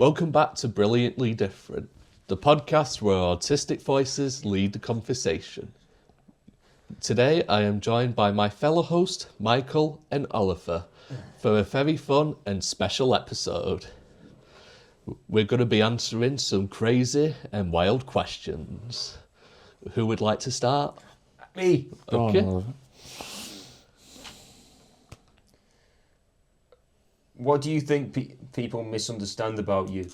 Welcome back to Brilliantly Different, the podcast where autistic voices lead the conversation. Today I am joined by my fellow host, Michael and Oliver, for a very fun and special episode. We're going to be answering some crazy and wild questions. Who would like to start? Me. Okay. What do you think people misunderstand about you?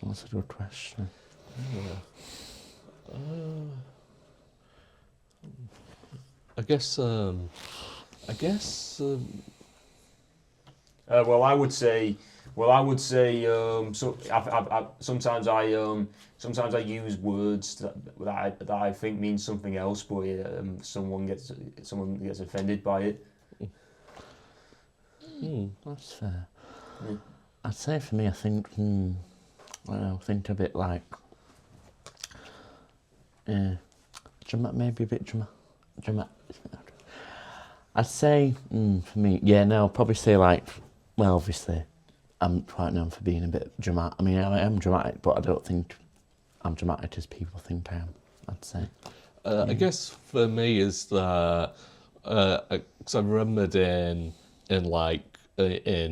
That's a good question. I guess. Well, I would say. Sometimes I use words that I think mean something else, but someone gets offended by it. That's fair. Yeah. I'd say for me, I think, I don't know, think a bit like, maybe a bit dramatic. I'd say, for me, I'll probably say like, well, obviously, I'm quite known for being a bit dramatic. I mean, I am dramatic, but I don't think I'm dramatic as people think I am, I'd say. I guess for me is that, because I remembered in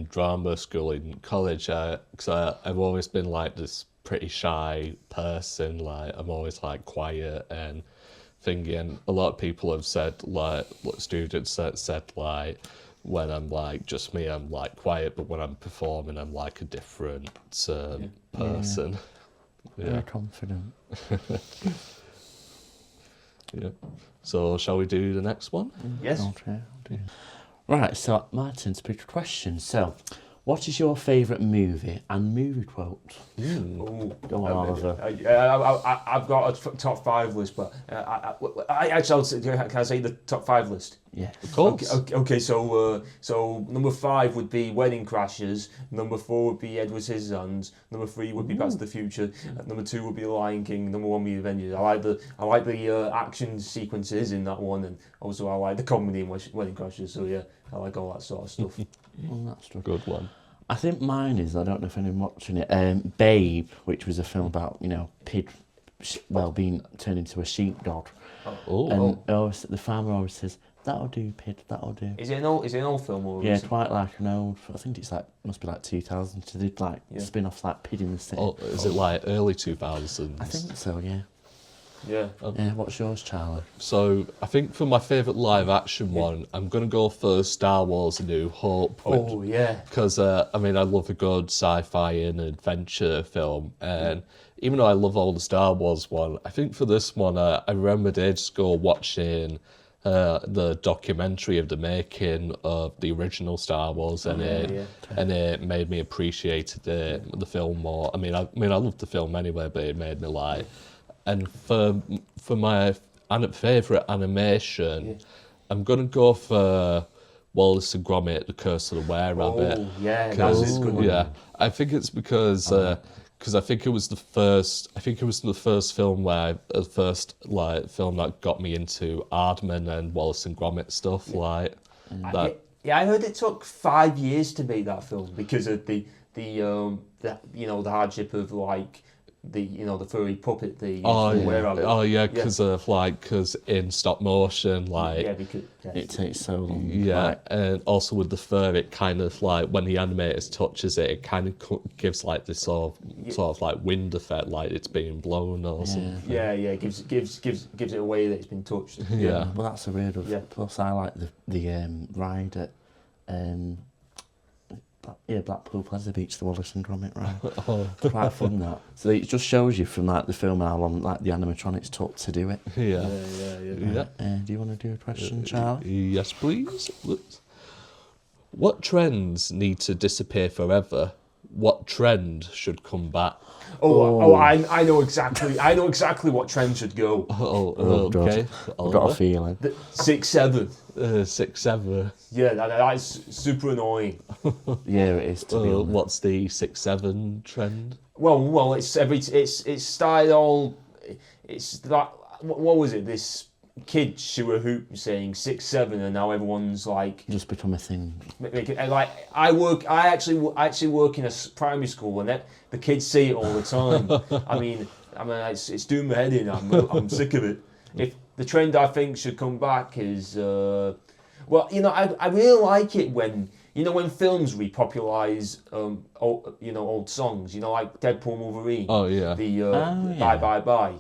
drama school in college, because I've always been like this pretty shy person, like I'm always like quiet and thingy, and a lot of people have said, like students said like, when I'm like just me, I'm like quiet, but when I'm performing, I'm like a different person. Very confident. Yeah. So shall we do the next one? Yes. Okay, I'll do. Right, so my turn to pick a question. So, what is your favourite movie and movie quote? Go on, Oliver. I've got a top 5 list, but can I say the top 5 list? Yeah. Of course. Okay. So number 5 would be Wedding Crashers. Number 4 would be Edward Scissorhands. Number 3 would be Back to the Future. Number 2 would be The Lion King. Number 1 would be Avengers. I like the action sequences in that one, and also I like the comedy in Wedding Crashers. So yeah, I like all that sort of stuff. That's true. Good one. I think mine is, I don't know if anyone's watching it, Babe, which was a film about, pig, being turned into a sheepdog. And the farmer always says, "That'll do, pig, that'll do." Is it an old film or? Yeah, quite like an old. I think it's must be like 2000. So they did spin-offs like Pig in the City. Oh, is it like early 2000s? I think so. Yeah. Yeah. Yeah. What's yours, Charlie? So I think for my favourite live action one, I'm gonna go for Star Wars: A New Hope. Because I love a good sci-fi and adventure film, and even though I love all the Star Wars one, I think for this one, I remembered ages ago watching the documentary of the making of the original Star Wars, and it made me appreciate the film more. I loved the film anyway, but it made me like. And for my favourite animation, I'm gonna go for Wallace and Gromit: The Curse of the Were-Rabbit. Oh yeah, that's a good one. Yeah, I think it's because I think it was the first. I think it was the first film film that got me into Aardman and Wallace and Gromit stuff like that. Yeah, I heard it took 5 years to make that film because of the hardship of like. The furry puppet, because in stop motion, it takes so long. Yeah, and also with the fur, it kind of like when the animator touches it, it kind of gives like this sort of like wind effect, like it's being blown or something. Yeah, it gives it away that it's been touched. Yeah. Well, that's a weird one. Yeah. Plus, I like the ride at Blackpool Pleasure Beach, the Wallace and Gromit ride. Quite fun that. So it just shows you from like the film how long like the animatronics took to do it. Yeah. Do you want to do a question, Charlie? Yes, please. What trends need to disappear forever? What trend should come back? I know exactly what trend should go. Okay. I've got a feeling. 6-7. 6-7. Yeah, that's super annoying. Yeah, it is. To be honest. What's the 6-7 trend? Well, it's started all. It's that. What was it? This kids who were saying 6, 7, and now everyone's like just become a thing. Like I actually work in a primary school, and the kids say it all the time. I mean, it's doing my head in. I'm sick of it. If the trend I think should come back is, well, you know, I really like it when. You know, when films repopulise, old songs, you know, like Deadpool Wolverine. Oh, yeah. Bye, Bye, Bye.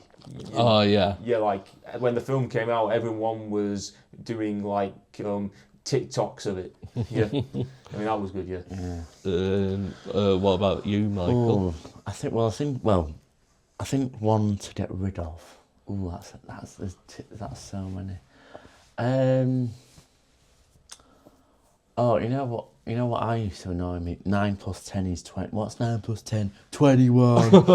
Oh, yeah. Yeah, like, when the film came out, everyone was doing, like, TikToks of it. Yeah. I mean, that was good, yeah. What about you, Michael? I think one to get rid of. Ooh, that's so many. Oh, you know what I used to annoy me? 9 plus 10 is 20. What's 9 plus 10? 21. Well,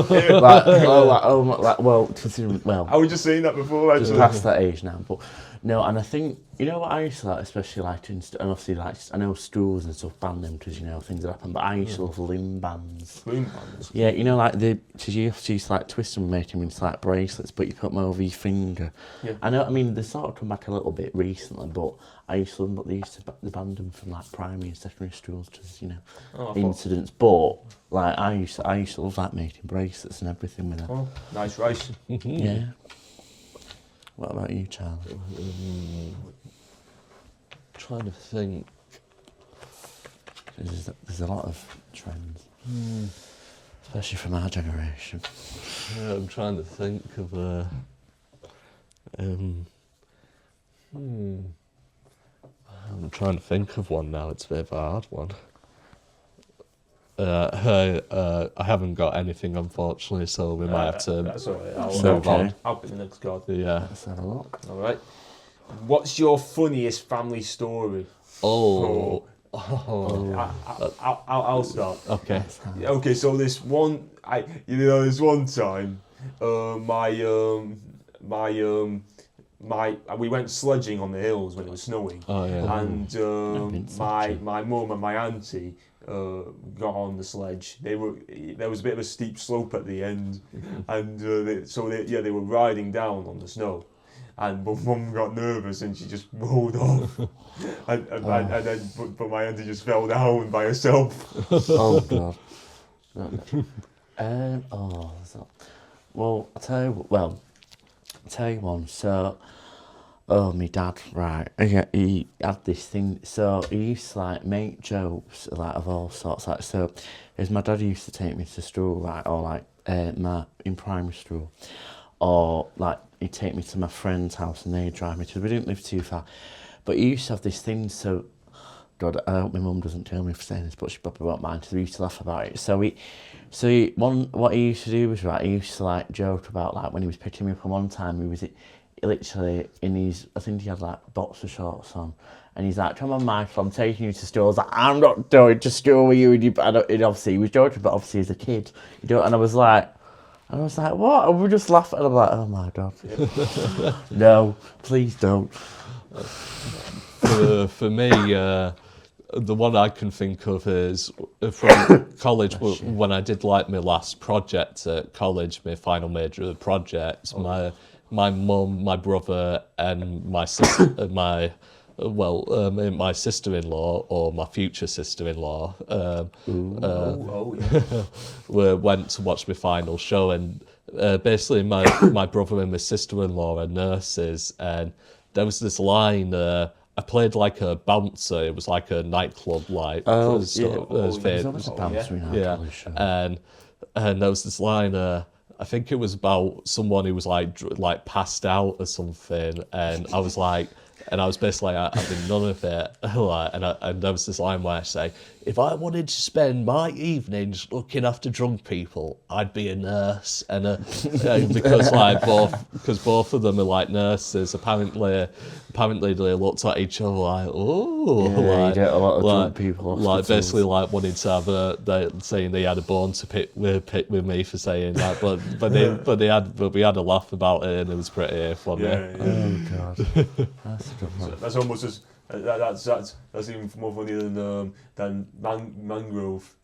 I was just saying that before, actually. just past that age now, but no, and I think, you know what I used to like, especially like, and obviously like, I know schools and stuff ban them because, you know, things that happen, but I used to love limb bands. Limb bands? Yeah, you know, like, because you used to like twist them and make them into like bracelets, but you put them over your finger. Yeah. I mean, they sort of come back a little bit recently, but I used to love them, but they used to ban them from like primary and secondary schools because, you know, incidents, but like, I used to love like making bracelets and everything with them. Oh, nice rice. Yeah. What about you, Charlie? Trying to think. There's a lot of trends, especially from our generation. Yeah, I'm trying to think of I'm trying to think of one now. It's a bit of a hard one. I haven't got anything, unfortunately, so we might have to. That's all right. I'll pick the next card. Yeah. Let's have a look. All right. What's your funniest family story? I'll start. Okay. Okay. So this one, this one time, we went sledging on the hills when it was snowing. Oh yeah. And my mum and my auntie got on the sledge. There was a bit of a steep slope at the end, and they were riding down on the snow. And but mum got nervous and she just rolled off, and then my auntie just fell down by herself. Oh God. Well, I'll tell you one. So, my dad, right? He had this thing. So he used to like make jokes like of all sorts. Like so, as my dad used to take me to school, right, or like in primary school, or like he'd take me to my friend's house and they'd drive me to. We didn't live too far, but he used to have this thing. So, God, I hope my mum doesn't tell me for saying this, but she probably won't mind. So we used to laugh about it. What he used to do was, right, he used to like joke about like when he was picking me up, and one time he was literally in his, I think he had like boxer shorts on, and he's like, "Come on, Michael, I'm taking you to school." I was like, "I'm not going to school with you." And obviously he was joking, but obviously as a kid, you don't. And I was like, "What?" And we were just laughing. And I'm like, "Oh my God, no, please don't." For me, the one I can think of is from college, when I did like my last project at college, my final major project. My mum, my brother, and my sister, my sister-in-law or my future sister-in-law, went to watch my final show, and basically my brother and my sister-in-law are nurses, and there was this line. I played like a bouncer. It was like a nightclub, like always a bouncer in our college show. And there was this line. I think it was about someone who was like passed out or something, and I was basically having none of it. And there was this line where I say, if I wanted to spend my evenings looking after drunk people, I'd be a nurse. And because both of them are like nurses, apparently they looked at each other like, oh, you get a lot of drunk people. Like basically like wanting to have saying they had a bone to pick with me for saying that, but we had a laugh about it, and it was pretty funny. Oh God, that's a good one. That's almost as that's even more funny than mangrove.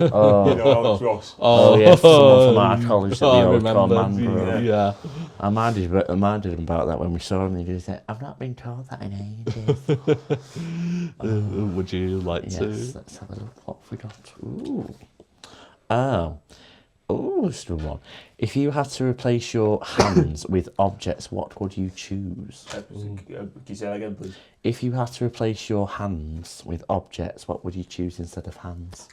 Oh, you know, Ross. Oh yeah, someone from our college that we all call mangrove. Yeah. I minded him about that when we saw him. He just said, "I've not been told that in ages." Would you like to? Yes, let's have a look. What have we got? Ooh. Oh, this is a good one. If you had to replace your hands with objects, what would you choose? Can you say that again, please? If you had to replace your hands with objects, what would you choose instead of hands?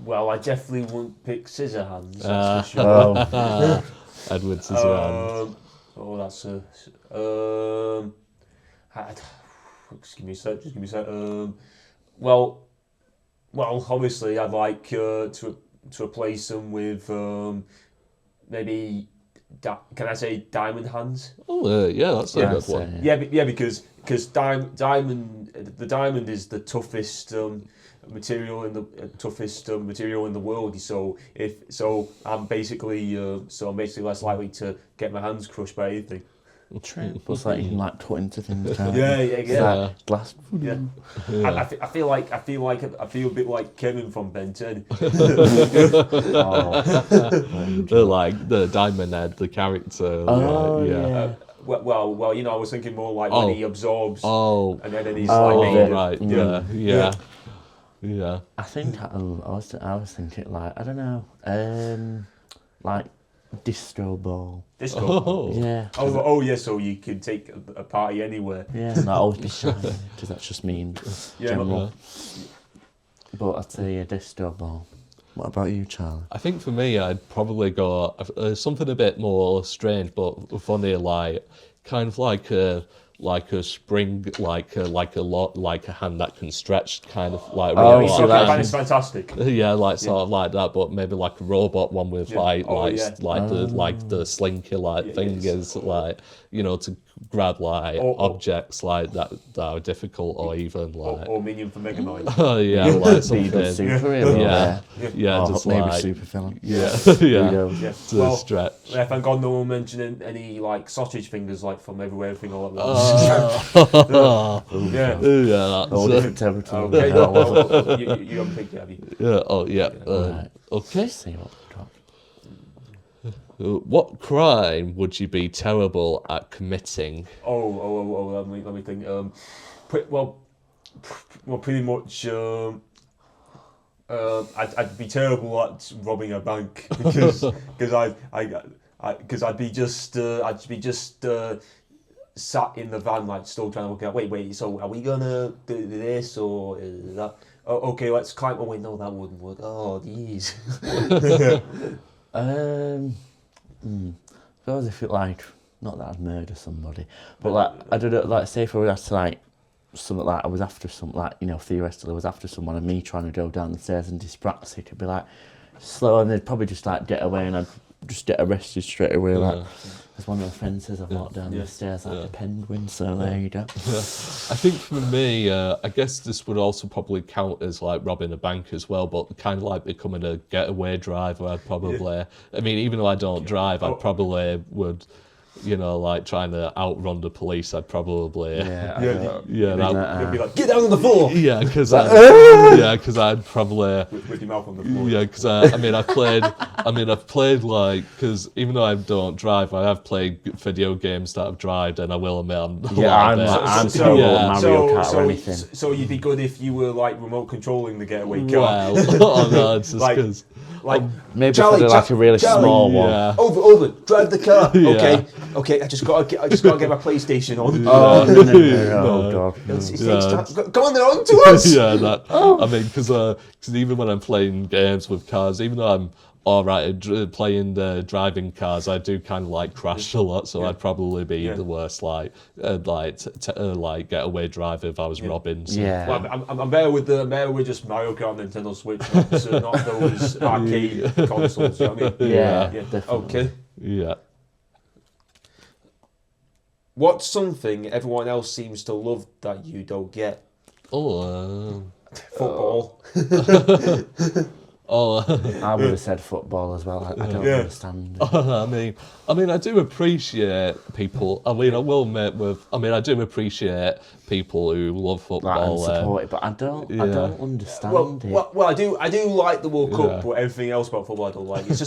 Well, I definitely wouldn't pick scissor hands. That's for sure. Edward Scissorhands. That's just give me a sec. Just give me a sec. Well, obviously, I'd like to replace them with maybe. Can I say diamond hands? Oh, yeah, that's a good one. Because diamond is the toughest material in the world. So I'm basically less likely to get my hands crushed by anything. True. But it's like you can like cut into things. Yeah. Like glass. Yeah. I feel a bit like Kevin from Ben 10. Like the Diamond Head, the character. Yeah. Well, I was thinking more like when he absorbs. And then he's right. Yeah. I think I was thinking like I don't know, like disco ball. Disco ball. Yeah. Yeah. So you can take a party anywhere. Yeah. And I always be shy because that's just me in general. But I'd say a disco ball. What about you, Charlie? I think for me, I'd probably go something a bit more strange but funny, like kind of like a spring, like a hand that can stretch, kind of like. That is fantastic. Yeah, sort of like that, but maybe like a robot one with the slinky thing is like to grab objects like that are difficult or even like. Or Minion for Mega Man. Oh yeah, like something. Just maybe super film. To stretch. Yeah, thank God no one mentioned any like sausage fingers from everywhere, everything all at once. That's all different territory. Okay, well, you haven't picked it, have you? Yeah. Oh yeah. Right. Okay. Let's see what we've got. What crime would you be terrible at committing? Let me think. Pretty much. I'd be terrible at robbing a bank because I'd be just sat in the van still trying to look at. Wait. So are we gonna do this or is that? Oh, okay, let's climb. Oh wait, no, that wouldn't work. Oh, jeez. Suppose if it not that I'd murder somebody, but I don't know, say if I was to something I was after theoretically I was after someone and me trying to go down the stairs and distract it, it'd be slow and they'd probably just get away and I'd just get arrested straight away. There's one of the fences I've walked down the stairs like a penguin, so there you go. I think for me, I guess this would also probably count as robbing a bank as well, but kind of becoming a getaway driver. I'd probably, I mean, even though I don't drive, I probably would, trying to outrun the police. I'd probably, You'd be like, get down on the floor. Yeah, because I'd probably with your mouth on the floor. Yeah, because I've played because even though I don't drive, I have played video games that I've drived, and I will admit I'm terrible at Mario Kart or anything. So you'd be good if you were remote controlling the getaway car. Well, no, it's just because. Maybe Charlie, if I a really small one. Yeah. Over, drive the car. Okay. I just gotta get my PlayStation on. No. God. Go on, they're on to us. I mean, because even when I'm playing games with cars, even though I'm all right at playing the driving cars, I do kind of crash a lot, so I'd probably be the worst getaway driver if I was robbing. So. Yeah. Well, I'm better with just Mario Kart and Nintendo Switch, not those arcade consoles. You know what I mean? Yeah. Definitely. Okay. Yeah. What's something everyone else seems to love that you don't get? I Football. would have said football as well. I don't understand. I mean, I do appreciate people. I mean, I will admit I do appreciate people who love football. Like, and support it, but I don't understand it. Well, I do like the World Cup, Yeah. but everything else about football I don't like. It's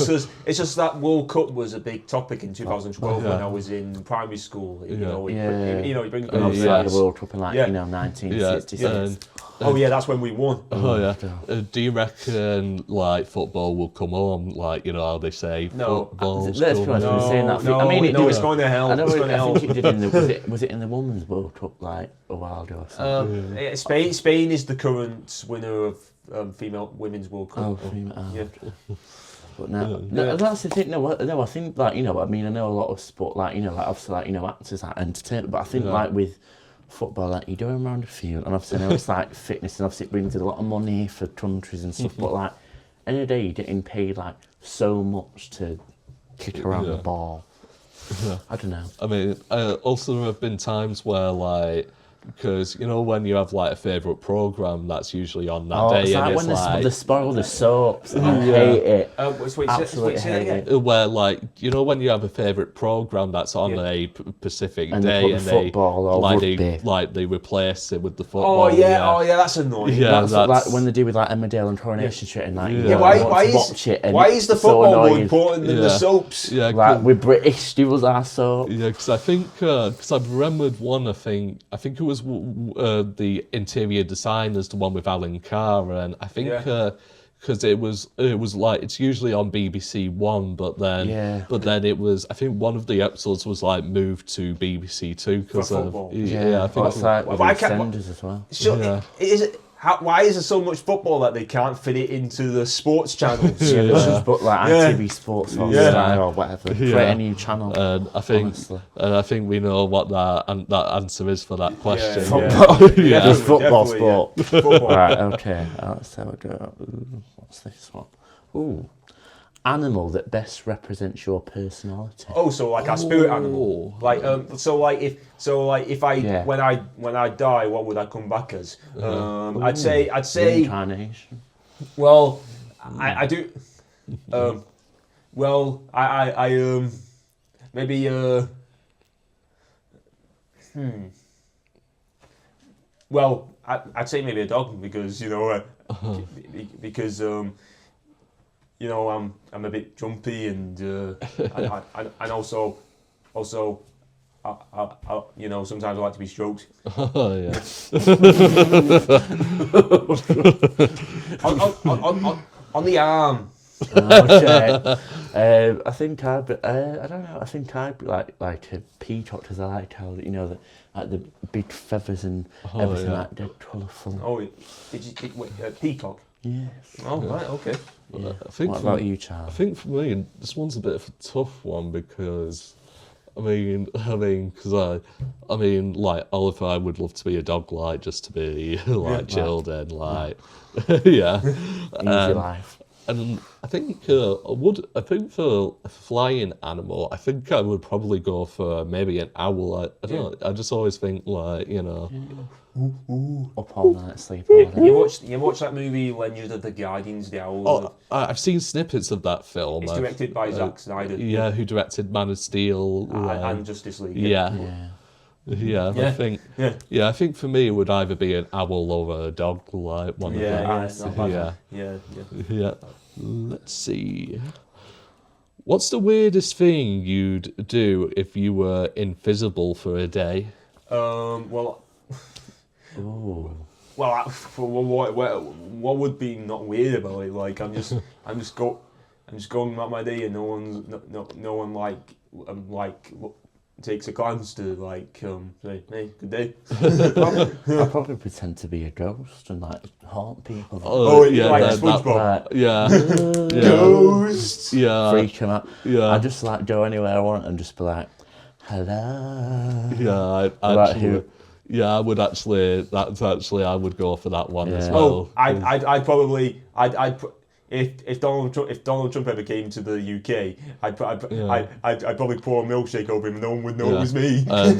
just that World Cup was a big topic in 2012 when I was in primary school. You know, you bring Obviously, like the World Cup in 1966. Oh yeah, that's when we won. Oh yeah. Do you reckon like football will come home? Like, you know how they say football's Let's be honest, coming we're saying that. No, I mean, it's going to hell. I know. It's going to hell. I think it did in the. Was it in the Women's World Cup like a while ago? Or something? Spain is the current winner of female women's World Cup. Oh, female. Yeah. But no, that's the thing. No, I think like, you know, I mean, I know a lot of sport, like, you know, like obviously, like, you know, actors like entertainment, but I think like with football, like, you do them around the field, and obviously I know it's like fitness, and obviously it brings in a lot of money for countries and stuff, but like any day you're getting paid like so much to kick around the ball. I don't know. I mean, also there have been times where like, because you know when you have like a favourite programme that's usually on that day, It's and like it's when like they spoil the soaps. I hate it. Absolutely hate it. where like, you know when you have a favourite programme that's on a specific And day, they put and the football or rugby. they replace it with the football. Oh yeah, that's annoying. Yeah, That's like when they do with like Emmerdale and Coronation Street, and like Why is the football more important than the soaps? Yeah, like we're British, do us our soap. yeah, because I think because I've remembered one. I think it was the interior designers, the one with Alan Carr, and I think because it was like it's usually on BBC One, but then it was, I think one of the episodes was like moved to BBC Two because of I think it's like with EastEnders as well. Why is there so much football that they can't fit it into the sports channels? They should just put like ITV Sports or Sky or whatever. Create a new channel. And I think we know what that answer is for that question. Football. Just football Definitely, sport. Football. Right, okay. Let's have a go. What's this one? Ooh. Animal that best represents your personality. Oh, so like our spirit animal. Like if I when I die, what would I come back as? I'd say Reincarnation. Well, I do. Well, I maybe Well, I'd say maybe a dog because you know I'm a bit jumpy and also I you know sometimes I like to be stroked. Oh yeah. on the arm. Okay. I think I'd be, I don't know. I think I'd be like a peacock, because I like how, you know, the big feathers and everything like that, colourful. Oh, peacock. Yes. Oh right, okay. Yeah. What about you, Charles? I think for me, this one's a bit of a tough one because, like Oliver, I would love to be a dog, like just to be like chilled and like, yeah. Easy life. And I think I think for a flying animal, I think I would probably go for maybe an owl. I don't know. I just always think like, you know. Up all night, sleep all day. You watched that movie Legend of the Guardians, the Owl? Oh, I've seen snippets of that film. It's directed by Zack Snyder. Yeah, who directed Man of Steel and Justice League. Yeah. I think for me it would either be an owl or a dog, like one of them. Yeah. Let's see. What's the weirdest thing you'd do if you were invisible for a day? What would be not weird about it? Like I'm just going about my day and no one takes a glance to like say, hey, good day. I'd probably pretend to be a ghost and like haunt people. SpongeBob. Ghosts. Yeah. Freak them out. Yeah. I just like go anywhere I want and just be like, hello. Yeah, I would actually. I would go for that one as well. I'd probably if Donald Trump ever came to the UK, I'd probably pour a milkshake over him and no one would know it was me. I'd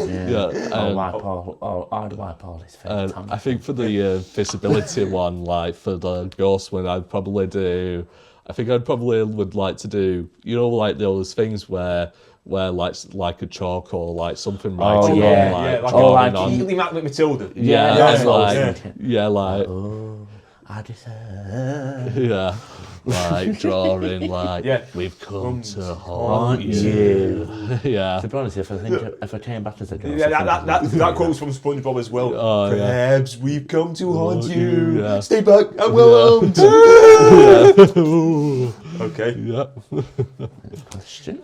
wipe all his face. I think for the visibility one, like for the ghost one, I'd probably would like to do, you know, like those things where where like a chalk or like something Oh, writing yeah. on like like drawing like on. Immediately Matt Matilda. Yeah, Yeah, that's what I was like thinking. yeah, like Oh, I deserve. yeah, like drawing like Yeah. we've come to haunt haunt you. you. Yeah. To be honest, if I came back as a ghost, Yeah, I think that quote's from SpongeBob as well. Oh, yeah. Perhaps we've come to haunt you. yeah. Stay back, I'm well armed. Yeah. Okay. Yeah. question.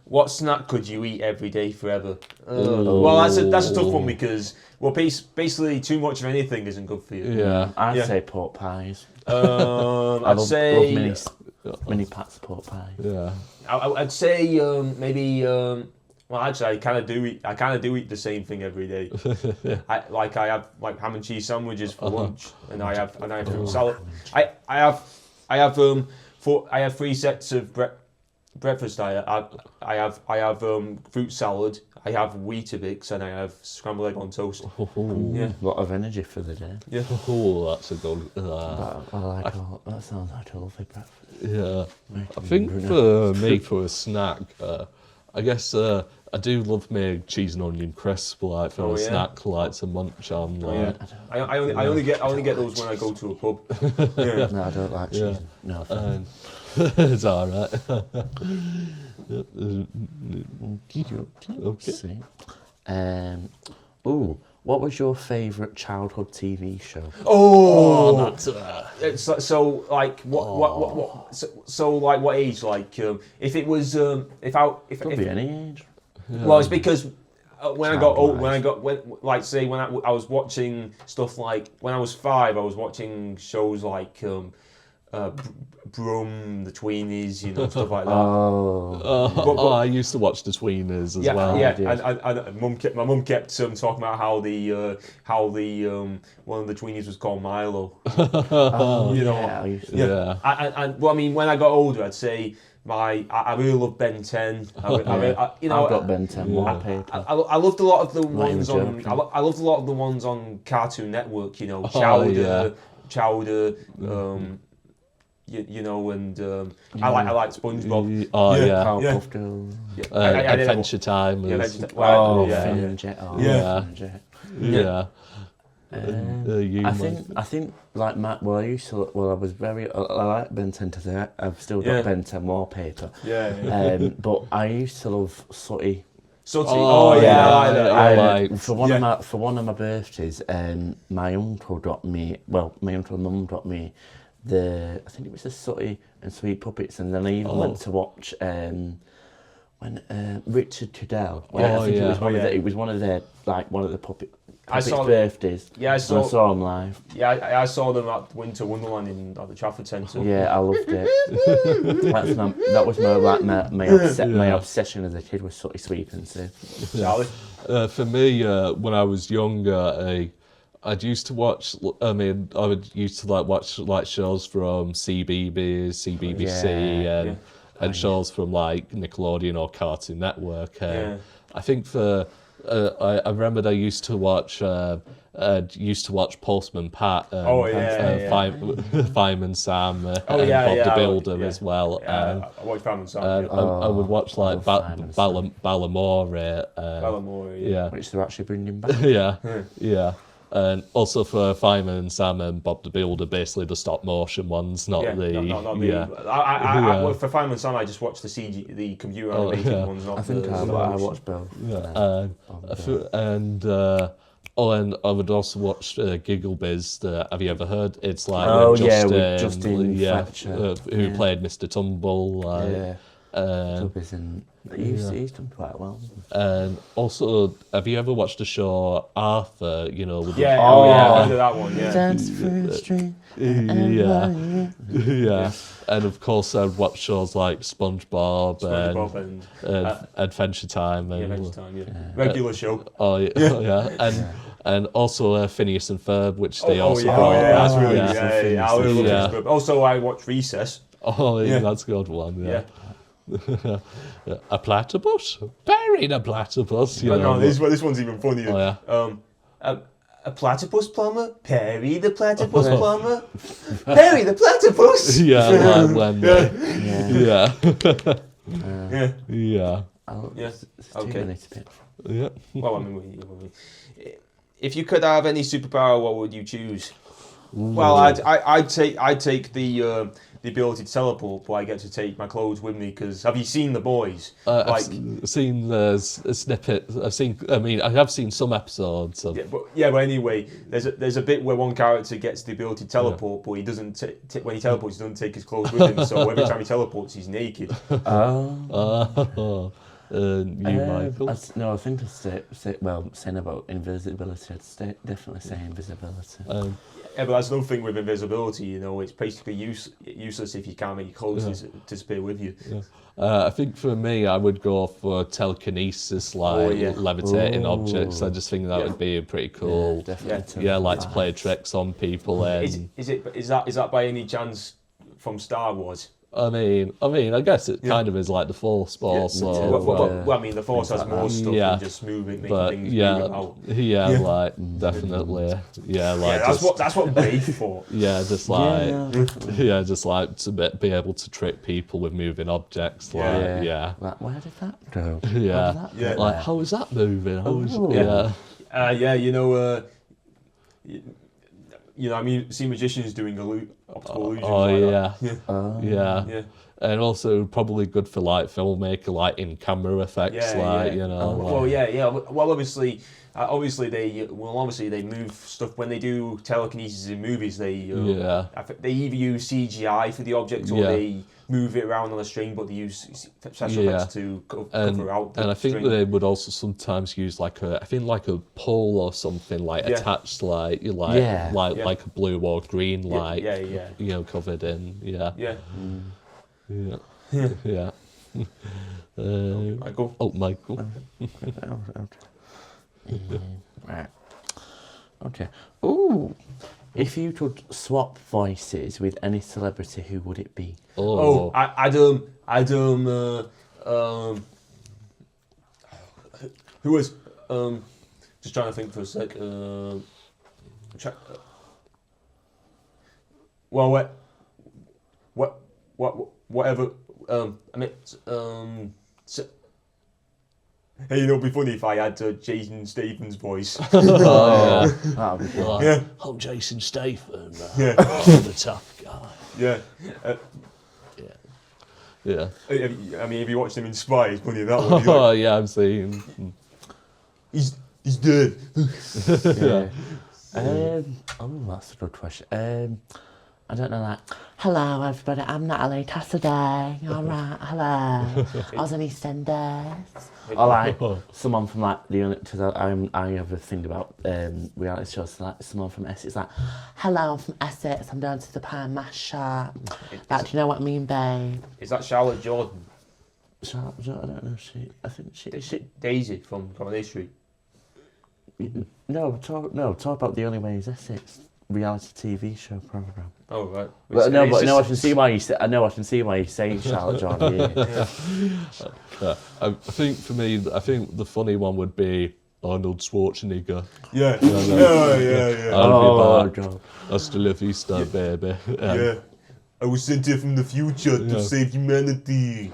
What snack could you eat every day forever? Well, that's a tough one because basically too much of anything isn't good for you. Yeah. I'd Yeah. say pork pies. I'd say love mini pats of pork pie. Yeah. I'd say maybe. Well, actually, I kind of do eat the same thing every day. I have like ham and cheese sandwiches for lunch, and I have fruit salad. I have 3 sets of breakfast. I have fruit salad. I have Weetabix, and I have scrambled egg on toast. Yeah, A lot of energy for the day. yeah. Oh, that's a good. That sounds like a lovely breakfast. Yeah. I think for me, for a snack, I guess I do love my cheese and onion crisp, like for a snack, like to munch on. Like. I only get those when I go to a pub. Yeah. No, I don't like cheese. No. It's alright. Okay. See. What was your favourite childhood TV show? Oh, That's so like what so like what age, like if it was Could be any age. well, it's because when I got old, Child-wise. when I was watching stuff like when I was 5, I was watching shows like Brum, The Tweenies, stuff like that. I used to watch The Tweeners as well. Yeah, and my mum kept talking about how the one of the Tweenies was called Milo. I used to. Yeah. And well, I mean, when I got older, I'd say I really love Ben 10. I've got Ben 10 wallpaper. I loved a lot of the Not even ones on. joking. I loved a lot of the ones on Cartoon Network. Chowder, and I like SpongeBob. Oh yeah. Powerpuff Girls. Adventure Time. Was, Finn and Jet. Yeah. Finn and Jet. yeah. I think like Matt. Well, I like Ben 10 today. I've still got Ben 10 wallpaper. But I used to love Sooty. Sooty. I like that. For one of my birthdays, my uncle got me. Well, my uncle and mum got me I think it was the Sooty and Sweet Puppets, and then I even went to watch when Richard Tudell. I think it was one of the puppets' birthdays. Yeah, I saw him live. Yeah, I saw them at Winter Wonderland at the Trafford Centre. Yeah, I loved it. That was my obsession as a kid, was Sooty Sweepensy. Charlie? For me, when I was younger, I used to watch. I would used to watch shows from CBBC, and shows from like Nickelodeon or Cartoon Network. I think I remembered I used to watch Postman Pat, Fireman Sam, and Bob the Builder as well. I watched Fireman Sam. I would watch like Ballamore. Ballamore, which they're actually bringing back. yeah. And also for Fireman and Sam and Bob the Builder, basically the stop motion ones, not for Fireman and Sam, I just watched the computer animated ones. Not I watched both. And I would also watch Giggle Biz. Have you ever heard? It's like with Justin Fletcher, who played Mr. Tumble. He's done quite well. And also, have you ever watched the show Arthur? With I did that one. Yeah. Dance through the street. Yeah. And of course, I'd watch shows like SpongeBob and Adventure Time. Regular show. And also Phineas and Ferb, which they also brought. That's really I really love Ferb. Also, I watch Recess. That's a good one. Yeah. A platypus? Buried a platypus. This one's even funnier. A platypus plumber? Perry the platypus plumber? Perry the platypus? Yeah. It's too Okay. many to pick. Yeah. Well, I mean, if you could have any superpower, what would you choose? Well, I'd take the ability to teleport, but I get to take my clothes with me. Because have you seen The Boys? I've seen a snippet. I have seen some episodes of. Yeah, but anyway, there's a bit where one character gets the ability to teleport, but he doesn't. When he teleports, he doesn't take his clothes with him. So every time he teleports, he's naked. Oh. Michael? I think saying about invisibility, I'd definitely say invisibility. Yeah, but that's another thing with invisibility. You know, it's basically useless if you can't make your clothes disappear with you. Yeah. I think for me, I would go for telekinesis, levitating objects. I just think that would be pretty cool. Definitely. Yeah, like to play tricks on people. Is that by any chance from Star Wars? I mean, I guess it kind of is like the Force also. Well, I mean, the Force has more stuff than just making things move about. Definitely. That's what Brave for. Just like to be able to trick people with moving objects. Like, Like, where did that go? Like, how is that moving? I mean, see magicians doing optical illusions. And also probably good for like filmmaker, like in camera effects, Obviously they move stuff when they do telekinesis in movies. They either use CGI for the object or they move it around on a string, but they use special effects to cover out the and I think string. they would also sometimes use like a pole or something attached like a blue or green light, covered in Michael. Oh, Michael. Right. Okay. Ooh. If you could swap voices with any celebrity, who would it be? Who was just trying to think for a sec. Whatever. Hey, it'd be funny if I had Jason Statham's voice. That would be cool. I'm Jason Statham. The tough guy. I mean, have you watched him in Spy? It's funny that one. I've seen. He's dead. That's a good question. I don't know that. Hello, everybody. I'm Natalie Tassaday. All right. Hello. I was in EastEnders. Or like someone from like because I have a thing about reality shows. So like someone from Essex, like, hello, I'm from Essex. I'm down to the pie and mash shop. Like, do you know what I mean, babe? Is that Charlotte Jordan? Charlotte Jordan? I don't know. I think she. Daisy from Coronation Street. No, talk about The Only Way Is Essex. Reality TV show program. Oh right. I can see why you say. I can see why you say Charlotte Jordan. I think for me, the funny one would be Arnold Schwarzenegger. Yeah. I'll be back. Hasta la vista, baby. I was sent here from the future to save humanity.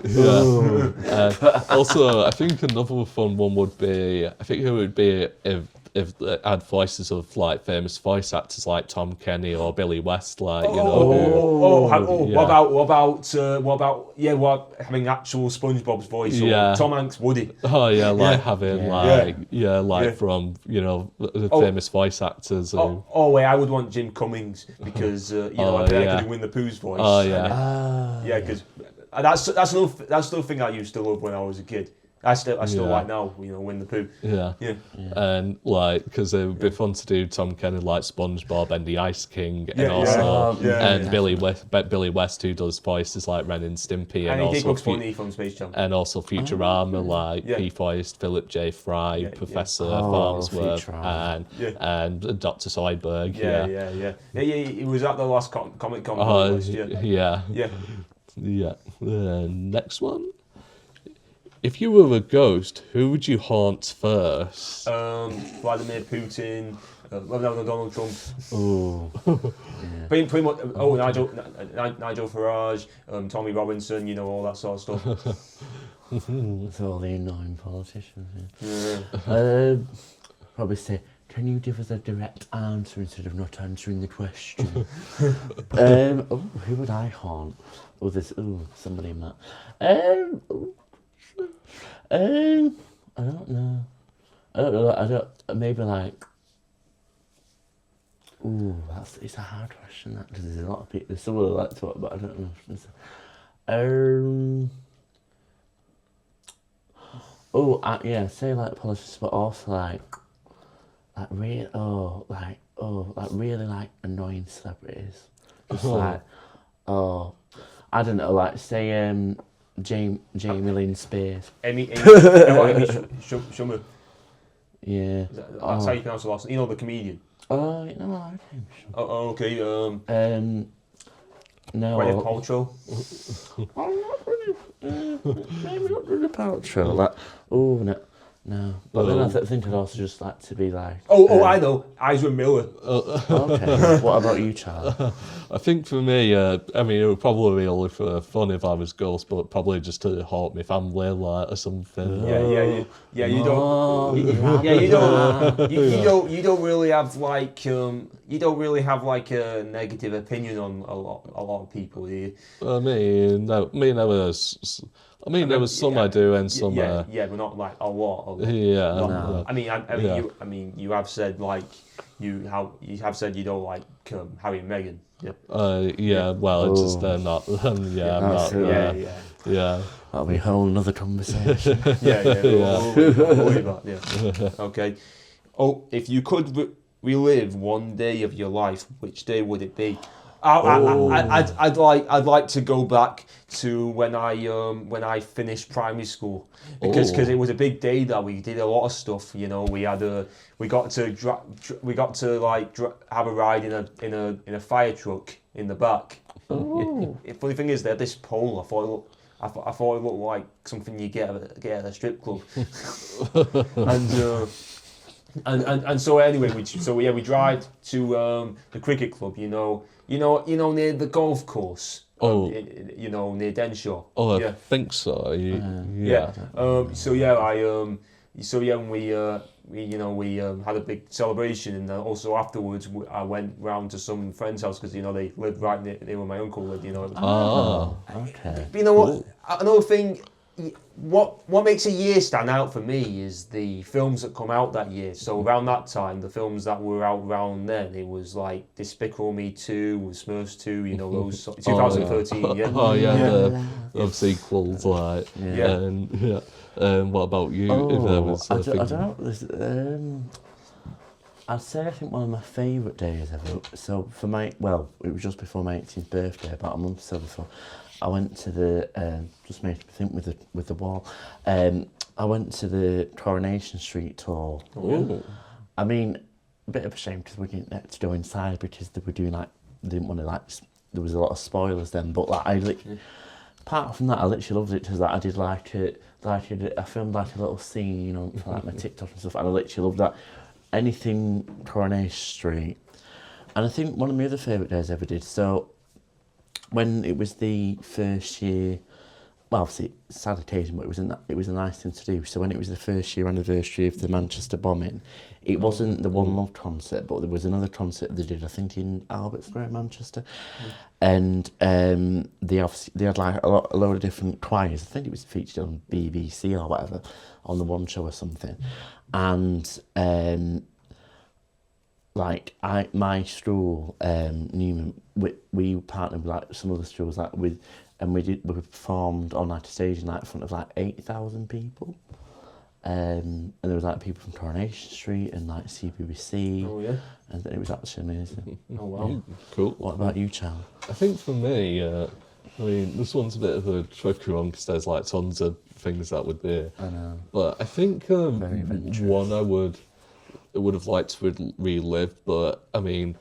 Also, I think another fun one would be. I think it would be if they had voices of like famous voice actors like Tom Kenny or Billy West, like What about having actual SpongeBob's voice or Tom Hanks Woody? From the famous voice actors. I would want Jim Cummings because I could win the Pooh's voice. Because that's another thing I used to love when I was a kid. I still like now, Win the Pooh. And like, because it would be fun to do Tom Kenny like SpongeBob and the Ice King, and Billy West who does voices like Ren and Stimpy, and also Bugs Bunny from Space Jam, and also Futurama, he voiced Philip J. Fry, Professor Farnsworth, and Dr. Zoidberg. He was at the last Comic Con last year. Next one. If you were a ghost, who would you haunt first? Vladimir Putin, Donald Trump. Pretty much. Nigel Farage, Tommy Robinson. All that sort of stuff. It's all the annoying politicians. Yeah. Probably say, can you give us a direct answer instead of not answering the question? Who would I haunt? Somebody in that. I don't know. Maybe like. It's a hard question, that, because there's a lot of people. There's someone I like to talk about, I don't know. Say like politicians, but also like really, really like annoying celebrities. Just like, I don't know, like say Jamie Lynn Spears. Amy Schumer. Yeah. That's how you pronounce the last name. You know, the comedian. Oh, no, I think so. Oh, okay. No. Gwyneth Paltrow. Maybe not really Paltrow. No. But then I think I'd also just like to be like... I know. Isra Miller. Okay. What about you, Charlie? I think for me, it would probably be only for fun if I was ghost, but probably just to haunt my family, like, or something. Yeah. You don't really have like a negative opinion on a lot of people, do you? There was some I do and some. But not like a lot. Yeah. No. You have said like you have said you don't like Harry and Meghan. Yeah. Well, it's just they're not. I'm not. Yeah. That'll be a whole another conversation. Okay. If you could relive one day of your life, which day would it be? I'd like to go back to when I finished primary school, because it was a big day that we did a lot of stuff. You know, we got to have a ride in a fire truck in the back. Funny thing is, they had this pole. I thought it looked like something you get at a strip club. And so anyway, we drive to the cricket club. You know, near the golf course. Near Denshaw. I think so. We had a big celebration, and also afterwards I went round to some friend's house because they lived right near where my uncle lived. Okay. But you know what? Another thing. What makes a year stand out for me is the films that come out that year. So around that time, the films that were out around then, it was like Despicable Me 2, Smurfs 2, those 2013. The sequels, like. What about you? If there was I don't know. I'd say I think one of my favourite days ever. So it was just before my 18th birthday, about a month or so before. I went to the just made me think with the wall. I went to the Coronation Street tour. I mean, a bit of a shame because we didn't get to go inside because they were doing didn't want to there was a lot of spoilers then. But apart from that, I literally loved it because I did I filmed a little scene, for my TikTok and stuff, and I literally loved that. Anything Coronation Street, and I think one of my other favourite days I ever did. So. When it was the first year, well, obviously it's a sad occasion, but it was a nice thing to do. So when it was the first year anniversary of the Manchester bombing, it wasn't the One Love concert, but there was another concert they did, I think in Albert Square, Manchester, and they had a load of different choirs. I think it was featured on BBC or whatever, on the One Show or something, and. My school, Newman, we partnered with some other schools we performed on a stage in front of 80,000 people, and there was people from Coronation Street and CBBC. And it was actually amazing. Oh wow, cool. What about you, Charlie? I think for me, this one's a bit of a tricky one because there's tons of things that would be. I know. But I think one I would have liked to relive, but and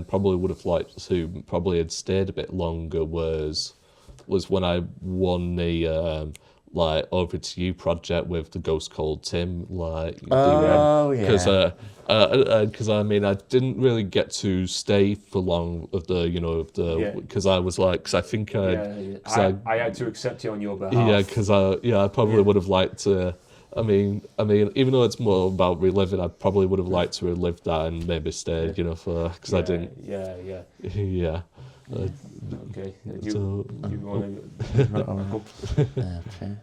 probably would have liked to probably had stayed a bit longer was when I won the like Over to You project with the Ghost Called Tim, like Oh, yeah. because I mean I didn't really get to stay for long of the because I was like because I think I had to accept it on your behalf. yeah because I probably would have liked to. I mean, even though it's more about reliving, I probably would have liked to relive that and maybe stayed, for because I didn't. Yeah. Okay. So, you want to? Okay.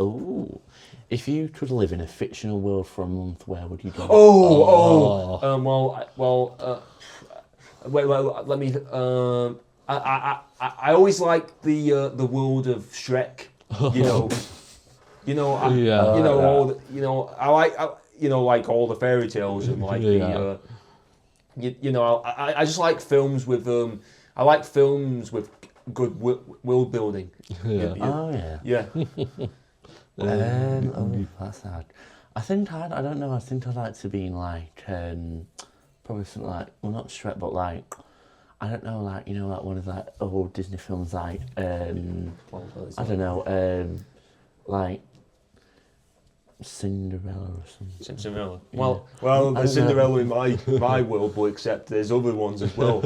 Ooh. If you could live in a fictional world for a month, where would you go? Well, let me. I always like the world of Shrek. Like all the fairy tales and like I just like films with I like films with good world building. Yeah. That's hard. I think I don't know. I think I'd like to be in like probably something like not Shrek, but like I don't know, like like one of like old Disney films, like I don't know, like Cinderella or something. Cinderella. Well, there's Cinderella in my world, but except there's other ones as well.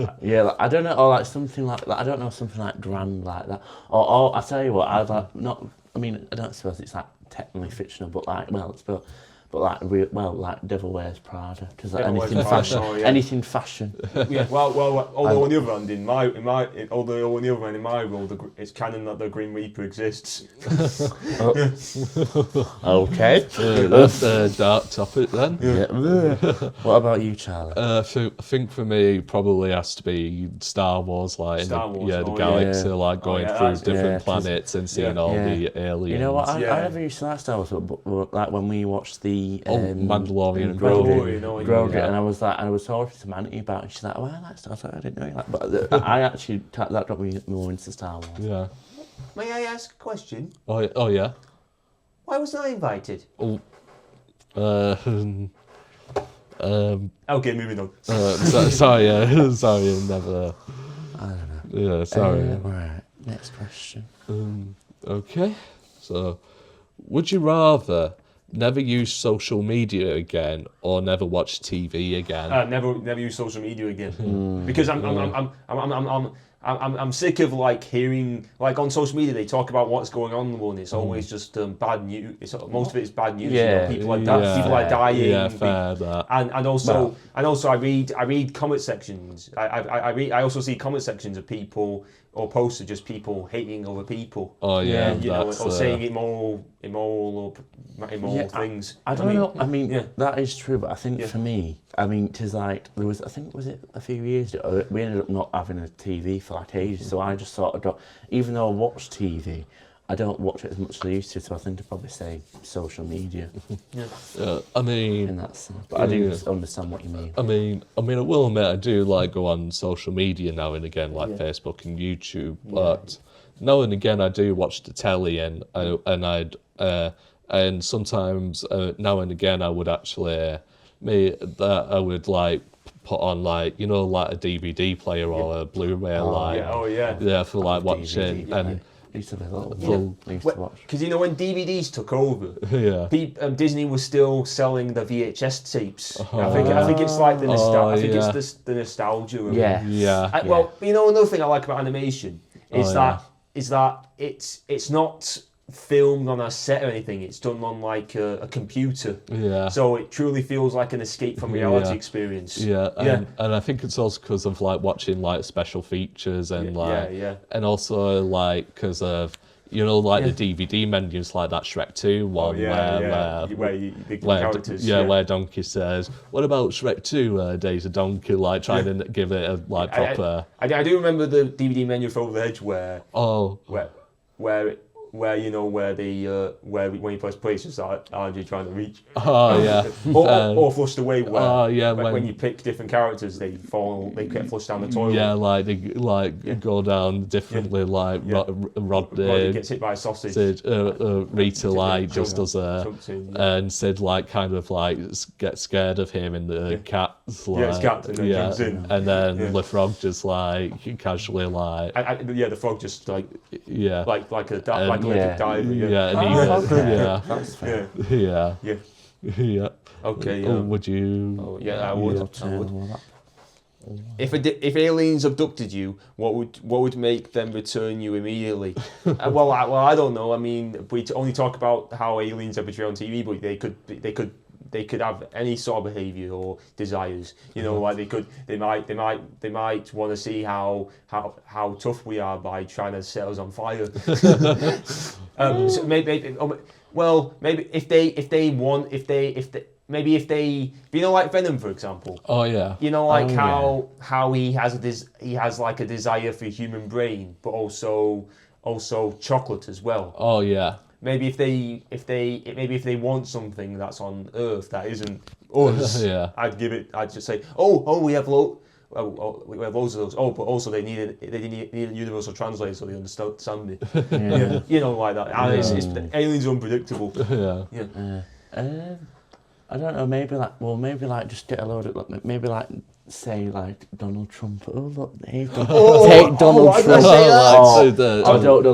I don't know, or like something like that. I don't know, something like grand like that. Or I tell you what, I'd like not. I mean, I don't suppose it's like technically fictional, but like like like Devil Wears Prada, because like anything fashion, anything fashion. Yeah. Well. Although on the other hand, in my world, it's canon that the Green Reaper exists. Okay. That's a dark topic then. Yeah. What about you, Charlie? I think for me probably has to be Star Wars, like the galaxy, like going through different planets and seeing all the aliens. You know what? I never used to like Star Wars, but like when we watched the Mandalorian and Grogu, and I was talking to Manny about it, and she's like, "Oh, I like Star Wars." I didn't know you like, but I actually that got me more into Star Wars. Yeah. May I ask a question? Oh yeah. Why was I invited? Oh. Okay, moving on. Sorry, never. I don't know. Yeah, sorry. Right. Next question. Okay. So, would you rather never use social media again or never watch TV again? Never use social media again because I'm sick of like hearing like on social media they talk about what's going on in the world. It's always just bad news. Most of it is bad news. Yeah, people are dying. Yeah, fair that. And also I read comment sections. I also see comment sections of people or posts of just people hating other people. Oh yeah, or saying immoral things. I don't know. I mean, that is true, but I think for me, I mean, it is like there was. I think was it a few years ago. We ended up not having a TV for like ages, so I just sort of don't. Even though I watch TV, I don't watch it as much as I used to. So I think I'd probably say social media. I mean, in that sense, but I do understand what you mean. I mean, I will admit I do like go on social media now and again, like Facebook and YouTube. But now and again, I do watch the telly, and sometimes now and again, I would actually I would like put on like like a DVD player or a Blu-ray for like watching DVD, and. Used to be a little used to watch. Because when DVDs took over, Disney was still selling the VHS tapes. I think it's like the it's the nostalgia. Well, another thing I like about animation is that it's not filmed on a set or anything. It's done on like a computer. Yeah. So it truly feels like an escape from reality experience. And I think it's also because of like watching like special features and and also like because of the DVD menus like that Shrek 2 one where Donkey says, "What about Shrek 2 Days of Donkey?" Like trying to give it a like proper. I do remember the DVD menu for Over the Hedge where when you press play, it's just like RJ trying to reach. Oh yeah. or flushed away when you pick different characters, they get flushed down the toilet. Yeah, like they go down differently. Like Rodney gets hit by a sausage. Rita just does and Sid kind of gets scared of him in the cat cats. Like, it's cats, and then jumps in. And then the frog just like casually like. The frog just like like a electric diver. That's fair. Yeah. Okay. Would you? Oh, yeah, I would. If aliens abducted you, what would make them return you immediately? Well, I don't know. I mean, we only talk about how aliens are portrayed on TV, but they could have any sort of behaviour or desires. You know, like they might want to see how tough we are by trying to set us on fire. So maybe if they, you know, like Venom, for example. Oh yeah. You know, like how he has like a desire for human brain, but also chocolate as well. Oh yeah. Maybe if they want something that's on Earth that isn't us, I'd just say, we have we have loads of those. Oh, but also they need a universal translator so they understand me. Yeah. You know, like that. Aliens are unpredictable. I don't know. Maybe like just get a load of say like Donald Trump. Oh look, take Donald Trump. I don't know,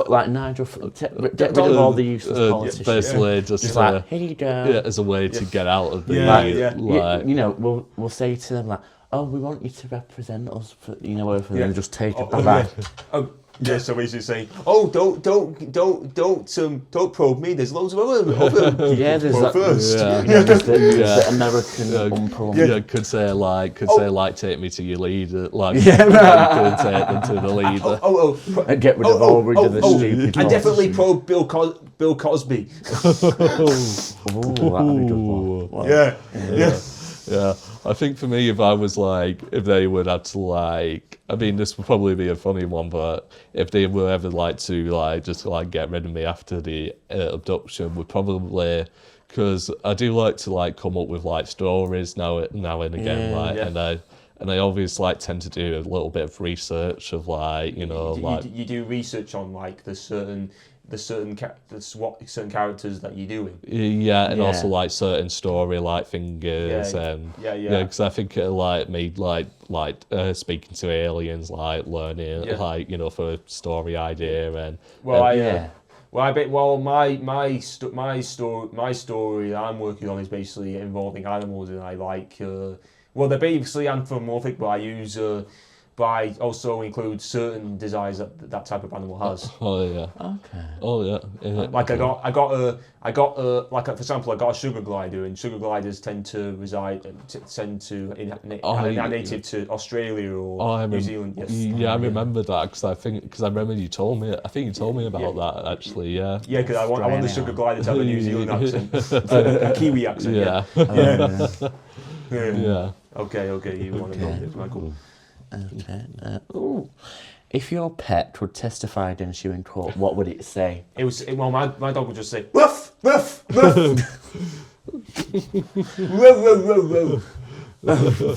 like Nigel. Get rid of all the useless politicians. Basically, just like here you go. As a way to get out of the you know, we'll say to them like, oh, we want you to represent us for whatever. And just take it back. Yeah, so basically saying, don't probe me. There's loads of other there's that first. The American umpire. Could say like take me to your leader. Like could take them to the leader. And get rid of the stupid. I definitely probe Bill Cosby. That'd be good one. Yeah, I think for me, if they would have to like, I mean, this would probably be a funny one, but if they were ever like to just get rid of me after the abduction, would probably, because I do like to come up with stories now and again, and I always tend to do a little bit of research of you do research on certain characters that you're doing. And also certain story fingers because I think it'll me speaking to aliens, learning for a story idea and my story that I'm working on is basically involving animals, and I they're basically anthropomorphic, but I also include certain desires that type of animal has. Oh yeah. Okay. Oh yeah. For example, I got a sugar glider, and sugar gliders tend to native to Australia or New Zealand. Yes. Yeah, I remember that because I remember you told me. I think you told me about that actually. Yeah. Yeah, because I want the sugar glider to have a New Zealand accent, a Kiwi accent. Yeah. Okay. You want to go this, Michael? Okay. If your pet would testify against you in court, what would it say? My dog would just say, woof, woof, woof.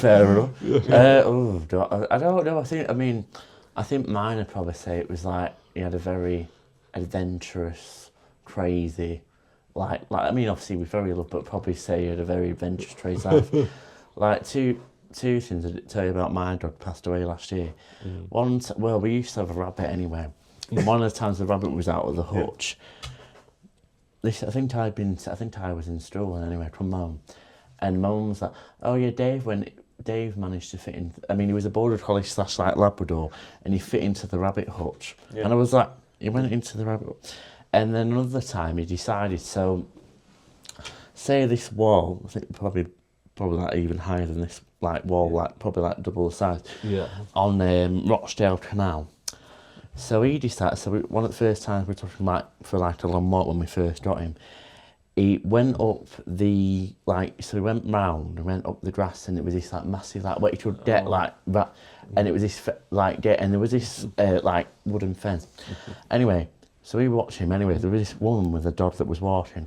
Fair enough. I don't know. I think mine would probably say it was he had a very adventurous, crazy, obviously he was very loved, but probably say he had a very adventurous, crazy life. Two things I didn't tell you about my dog passed away last year. We used to have a rabbit anyway. And one of the times the rabbit was out of the hutch. I think I was in school anyway from Mum, and Mum was like, "Oh yeah, Dave managed to fit in. He was a border collie / Labrador, and he fit into the rabbit hutch." Yeah. And I was like, he went into the rabbit hutch, and then another time he decided. So, say this wall, I think probably even higher than this wall, probably double the size. Yeah. On Rochdale Canal. So he decided. One of the first times we took him for a long walk when we first got him. He went up he went round and went up the grass, and it was this massive what you could get and it was this and there was this wooden fence. Anyway, so we watched him. Anyway, there was this woman with a dog that was walking,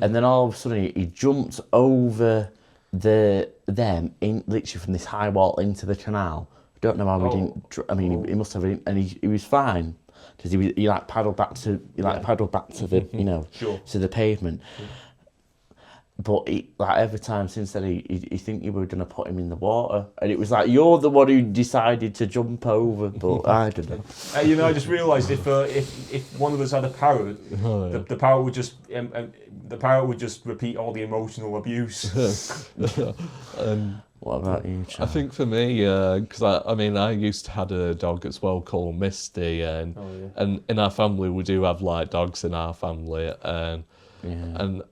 and then all of a sudden he jumped over them in literally from this high wall into the canal. I don't know how we didn't. He must have, and he was fine because he paddled back to the to the pavement. but like every time since then, he think you were gonna put him in the water, and it was like you're the one who decided to jump over. But I don't know. I just realised if one of us had a parrot, the parrot would just repeat all the emotional abuse. What about you, Charles? I think for me, because I used to had a dog as well called Misty, and in our family we do have like dogs in our family, and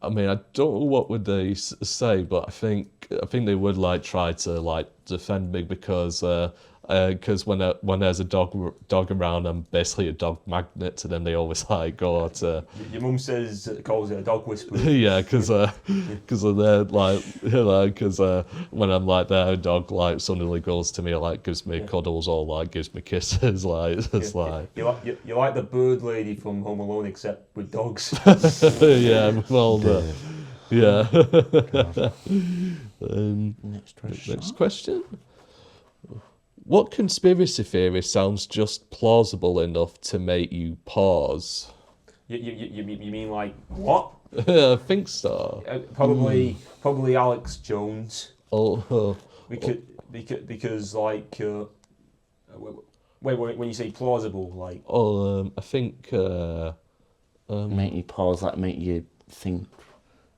I mean I don't know what would they say, but I think they would like try to like defend me because when there's a dog around, I'm basically a dog magnet to them. They always like go to. Your mum calls it a dog whisperer. Yeah, because they're like, because when I'm like there, a dog like suddenly goes to me, like gives me cuddles or like gives me kisses, like it's like. You're like the bird lady from Home Alone, except with dogs. Yeah, with all the. Yeah. Next question. What conspiracy theory sounds just plausible enough to make you pause? You mean like what? I think so. Probably Alex Jones. Oh. Because like when you say plausible, like I think make you pause, like make you think,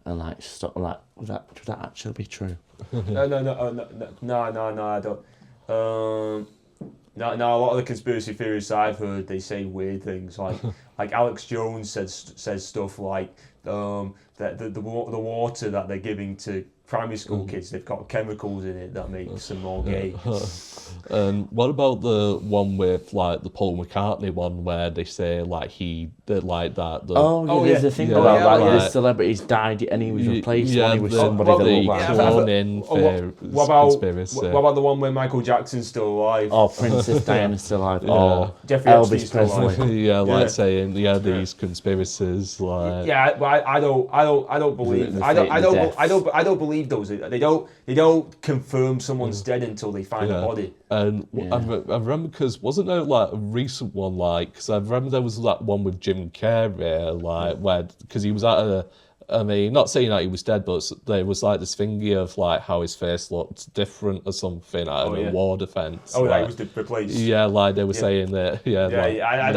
and like stop. Like would that actually be true? No, I don't. No, a lot of the conspiracy theorists I've heard, they say weird things like Alex Jones says stuff like that the water that they're giving to primary school kids, they've got chemicals in it that makes them more gay. And what about the one with like the Paul McCartney one where they say like he did like that? There's a thing about the celebrities died and he was replaced with somebody that looked conspiracy. What about the one where Michael Jackson's still alive? Oh, Princess Diana's still alive. Oh, Jeffrey Elvis Presley. Saying these conspiracies like. Yeah, but I don't believe I don't believe those. They don't confirm someone's dead until they find a body. And I remember because wasn't there like a recent one because I remember there was that one with Jim Carrey where because he was at not saying that he was dead, but there was like this thingy of like how his face looked different or something at an award event. Oh, like, he was replaced. Yeah, like they were saying that. I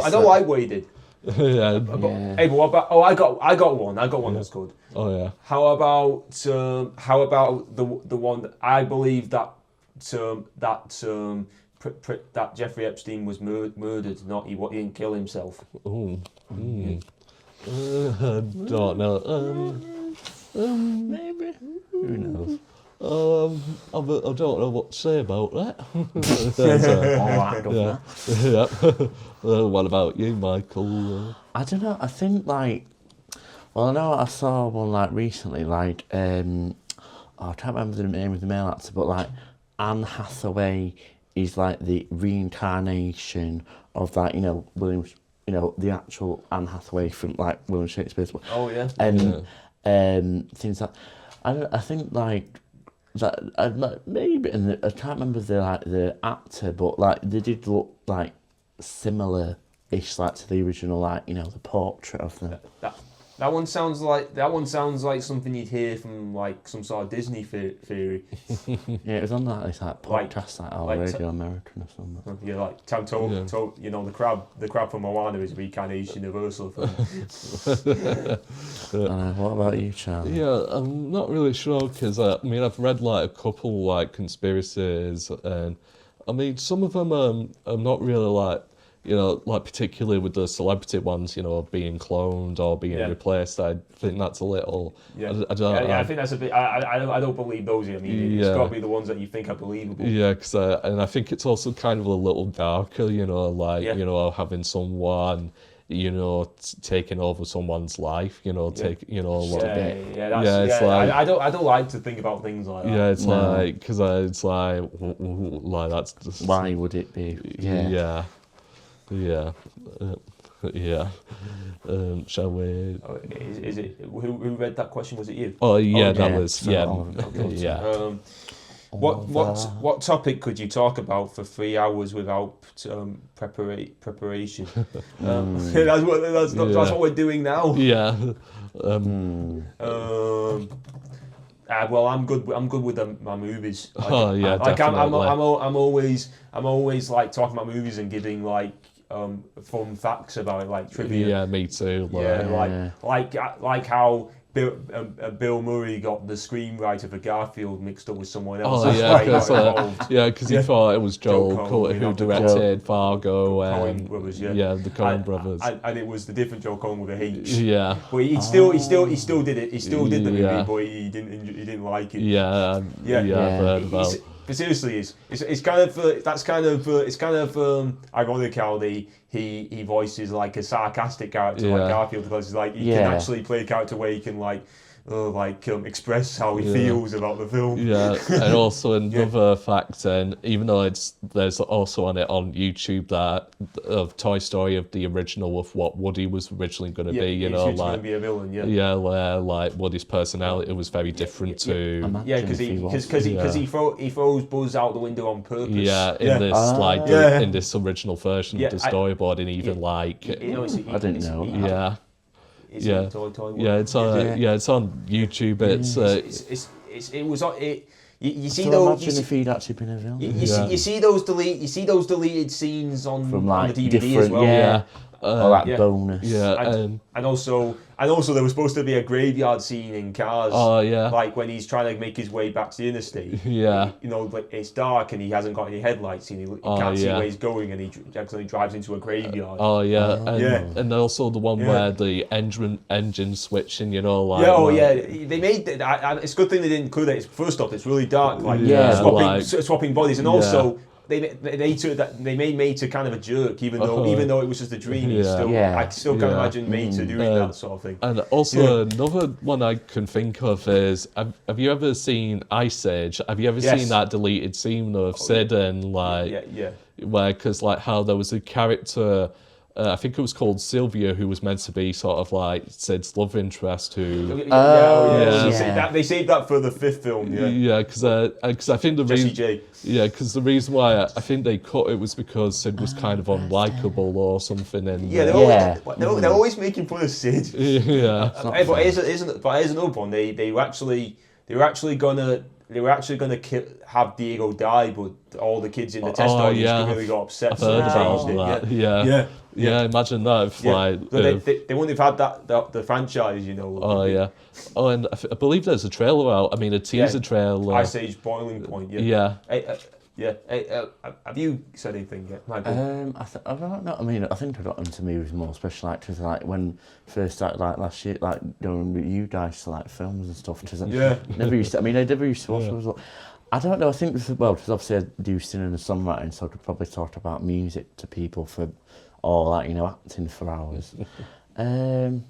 don't like what he did. Hey, but what about? Oh, I got one that's good. Oh yeah. How about the one that I believe that Jeffrey Epstein was murdered, not he didn't kill himself. I don't know. Maybe. Who knows? I don't know what to say about that. What about you, Michael? I don't know. I think I know I saw one like recently, I can't remember the name of the male actor, but like Anne Hathaway is like the reincarnation of that, William, the actual Anne Hathaway from like William Shakespeare's book. Oh yeah. And things like I think like that maybe, and I can't remember the actor, but like they did look like similar-ish like to the original, the portrait of them. That one sounds like something you'd hear from like some sort of Disney theory. Yeah, it was on this podcast Radio American or something. Yeah, like Tam told the crab from Moana is reincarnation of Ursula. What about you, Charlie? Yeah, I'm not really sure because I've read like a couple like conspiracies, and I mean some of them I'm not really like. Like particularly with the celebrity ones, being cloned or being replaced, I think that's a little. Yeah, I think that's a bit. I don't believe those. I mean, it's got to be the ones that you think are believable. Yeah, and I think it's also kind of a little darker. Having someone, taking over someone's life. I don't like to think about things like that. Yeah, it's like because it's like that's just. Why would it be? Yeah. Shall we? Is it who read that question? Was it you? Oh yeah, that was What topic could you talk about for 3 hours without preparation? That's what we're doing now. Yeah. Well, I'm good. I'm good with my movies. Like, definitely. I'm always like talking about movies and giving like fun facts about it, like trivia. Yeah, me too. Like how Bill Murray got the screenwriter for Garfield mixed up with someone else. Oh yeah, because he thought it was Joel Coen who directed Fargo and Coen brothers, the Coen brothers, and it was the different Joel Coen with a H. Yeah, but he still did it. He still did the movie, but he didn't like it. Yeah, I've heard about. But seriously, it's kind of ironic how he voices like a sarcastic character like Garfield, because like he can actually play a character where he can express how he feels about the film. Yeah, and also another fact, and even though there's also on it on YouTube that of Toy Story of the original of what Woody was originally going to be, he's going to be a villain, where like Woody's personality was very different to because he throws Buzz out the window on purpose. In this original version of the storyboard, and even I didn't know. It's on YouTube. You see those. Imagine if he'd actually been a villain. You see those deleted scenes on the DVD as well. Bonus. And also there was supposed to be a graveyard scene in Cars. Oh yeah. Like when he's trying to make his way back to the interstate. Yeah. But it's dark and he hasn't got any headlights and he can't see where he's going, and he actually drives into a graveyard. And also the one where the engine switching, They made it. It's a good thing they didn't include it. First off, it's really dark. Swapping bodies, and also. They made Mater kind of a jerk, even though it was just a dream. I still can't imagine Mater doing that sort of thing. And also another one I can think of is, have you ever seen Ice Age? Have you ever seen that deleted scene of Sid and where, because like how there was a character. I think it was called Sylvia, who was meant to be sort of like Sid's love interest. They saved that for the fifth film. Because I think the reason. Because the reason why I think they cut it was because Sid was kind of unlikable or something. And they're always making fun of Sid. But here's another one. They were actually gonna have Diego die, but all the kids in the test audience really got upset. I've heard about that. Yeah, imagine that if they wouldn't have had the franchise, and I believe there's a trailer out. I mean, a teaser trailer. Ice Age Boiling Point. Have you said anything yet, Michael? I don't know. I mean, I think I got into movies more special actors, like when first started, like last year, like you guys to like films and stuff. Never used to. I never used to watch. I don't know. I think because obviously I do singing and songwriting, so I could probably talk about music to people acting for hours. I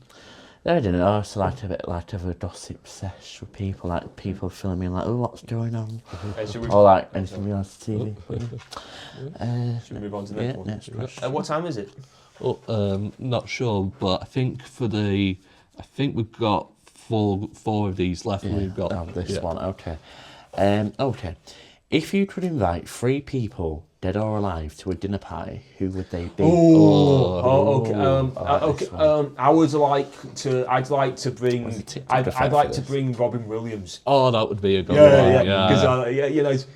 don't know. I also like a bit of a gossip sesh with people, like people filming me like, oh, what's going on? Or like anything reality TV. Should we move on to the next one? Next question. What time is it? Not sure, but I think we've got four of these left. We've got this one. Okay. Okay. If you could invite 3 people, dead or alive, to a dinner party, who would they be? Okay. I'd like to bring Robin Williams. Oh, that would be a good one.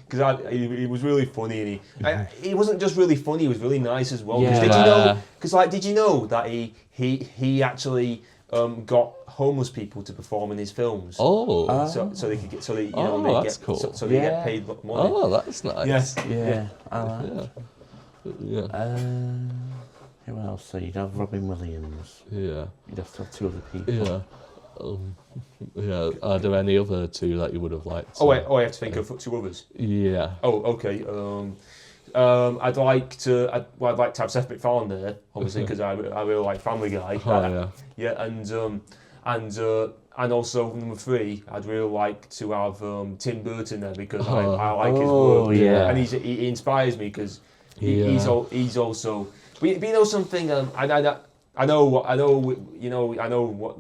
Because he was really funny, and he wasn't just really funny; he was really nice as well. Did you know that he actually got homeless people to perform in his films? So they could get that's cool. So they get paid money. Oh, that's nice. I like who else? So you'd have Robin Williams. Yeah. You'd have to have 2 other people. Are there any other 2 that you would have liked? I have to think of 2 others. Yeah. Okay. I'd like to have Seth MacFarlane there, obviously, because I really like Family Guy. And also number 3, I'd really like to have Tim Burton there, because I like his work. And he inspires me, because he's also. But something. I know what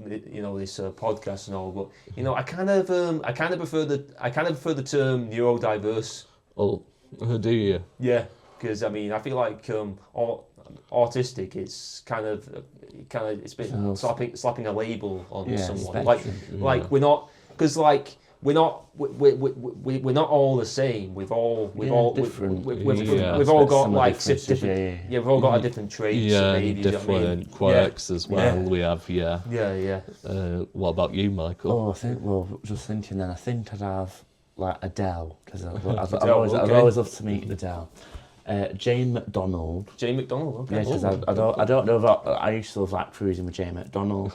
this podcast and all, but I kind of prefer the term neurodiverse. Oh, do you? Yeah, because I feel like autistic, it's kind of it's been slapping a label on someone. Like we're not, because like we're not all the same. We've all different. We've all got like different. We've all got a different traits. Yeah, maybe, different quirks as well. We have what about you, Michael? Oh, I think just thinking then. I think I'd have like Adele, because I've always loved to meet Adele. Jane McDonald. Jane McDonald, okay. Yeah, because I don't know about. I used to love like cruising with Jane McDonald.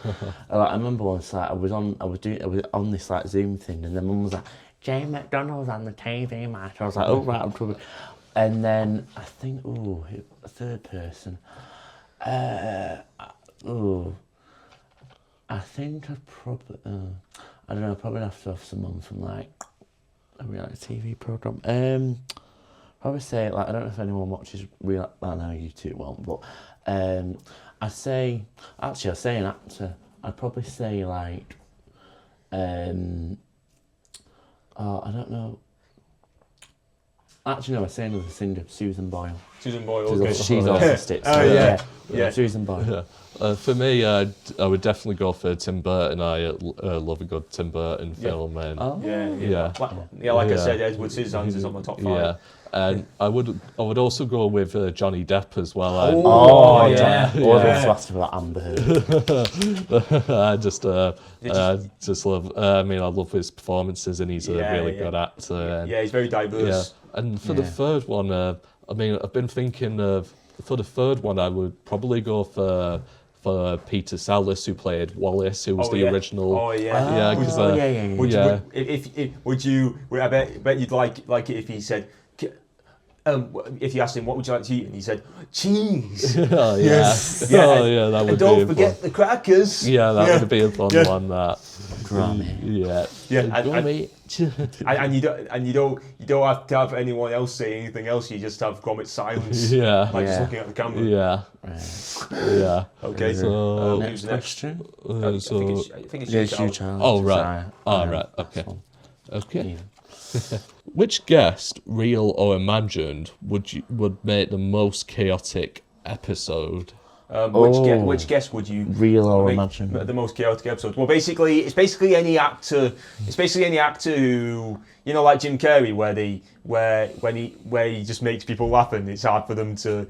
I remember once like I was on this like Zoom thing, and then Mum was like, Jane McDonald's on the TV match. I was like, oh right, I'm trouble. And then I think a third person. I think I'd probably I don't know. Probably have to have someone from like a reality TV program. Probably say like I don't know if anyone watches real. Well, no, you two won't. But I'd say an actor. I'd probably say like I don't know. Actually, no, I'd say another singer, Susan Boyle. Susan Boyle, okay. She's autistic. So yeah, Susan Boyle. Yeah. For me, I would definitely go for Tim Burton. I love a good Tim Burton film. And like I said, Edward Scissorhands is on my top 5. Yeah. And I would also go with Johnny Depp as well. I was asking about Amber Heard. I just love. I mean, I love his performances, and he's a really good actor. And, he's very diverse. Yeah. And for the third one, I mean, I've been thinking of for the third one, I would probably go for Peter Sellers, who played Wallace, who was the original. Oh yeah. Would you? I bet you'd like it if he said. If you asked him what would you like to eat, and he said cheese. Oh yeah, yes. Oh yeah, that would. And don't forget the crackers. Yeah, that would be a fun one. That. Grammy. And you don't have to have anyone else say anything else. You just have grommet silence. Yeah. Just looking at the camera. Yeah. Yeah. Okay. So next question. I think it's you, Charles. Oh right. Right. Okay. Okay. Which guest, real or imagined, would make the most chaotic episode? Which guest would you real or imagined? The most chaotic episode. Well, it's basically any actor. It's basically any actor who, like Jim Carrey, where he just makes people laugh, and it's hard for them to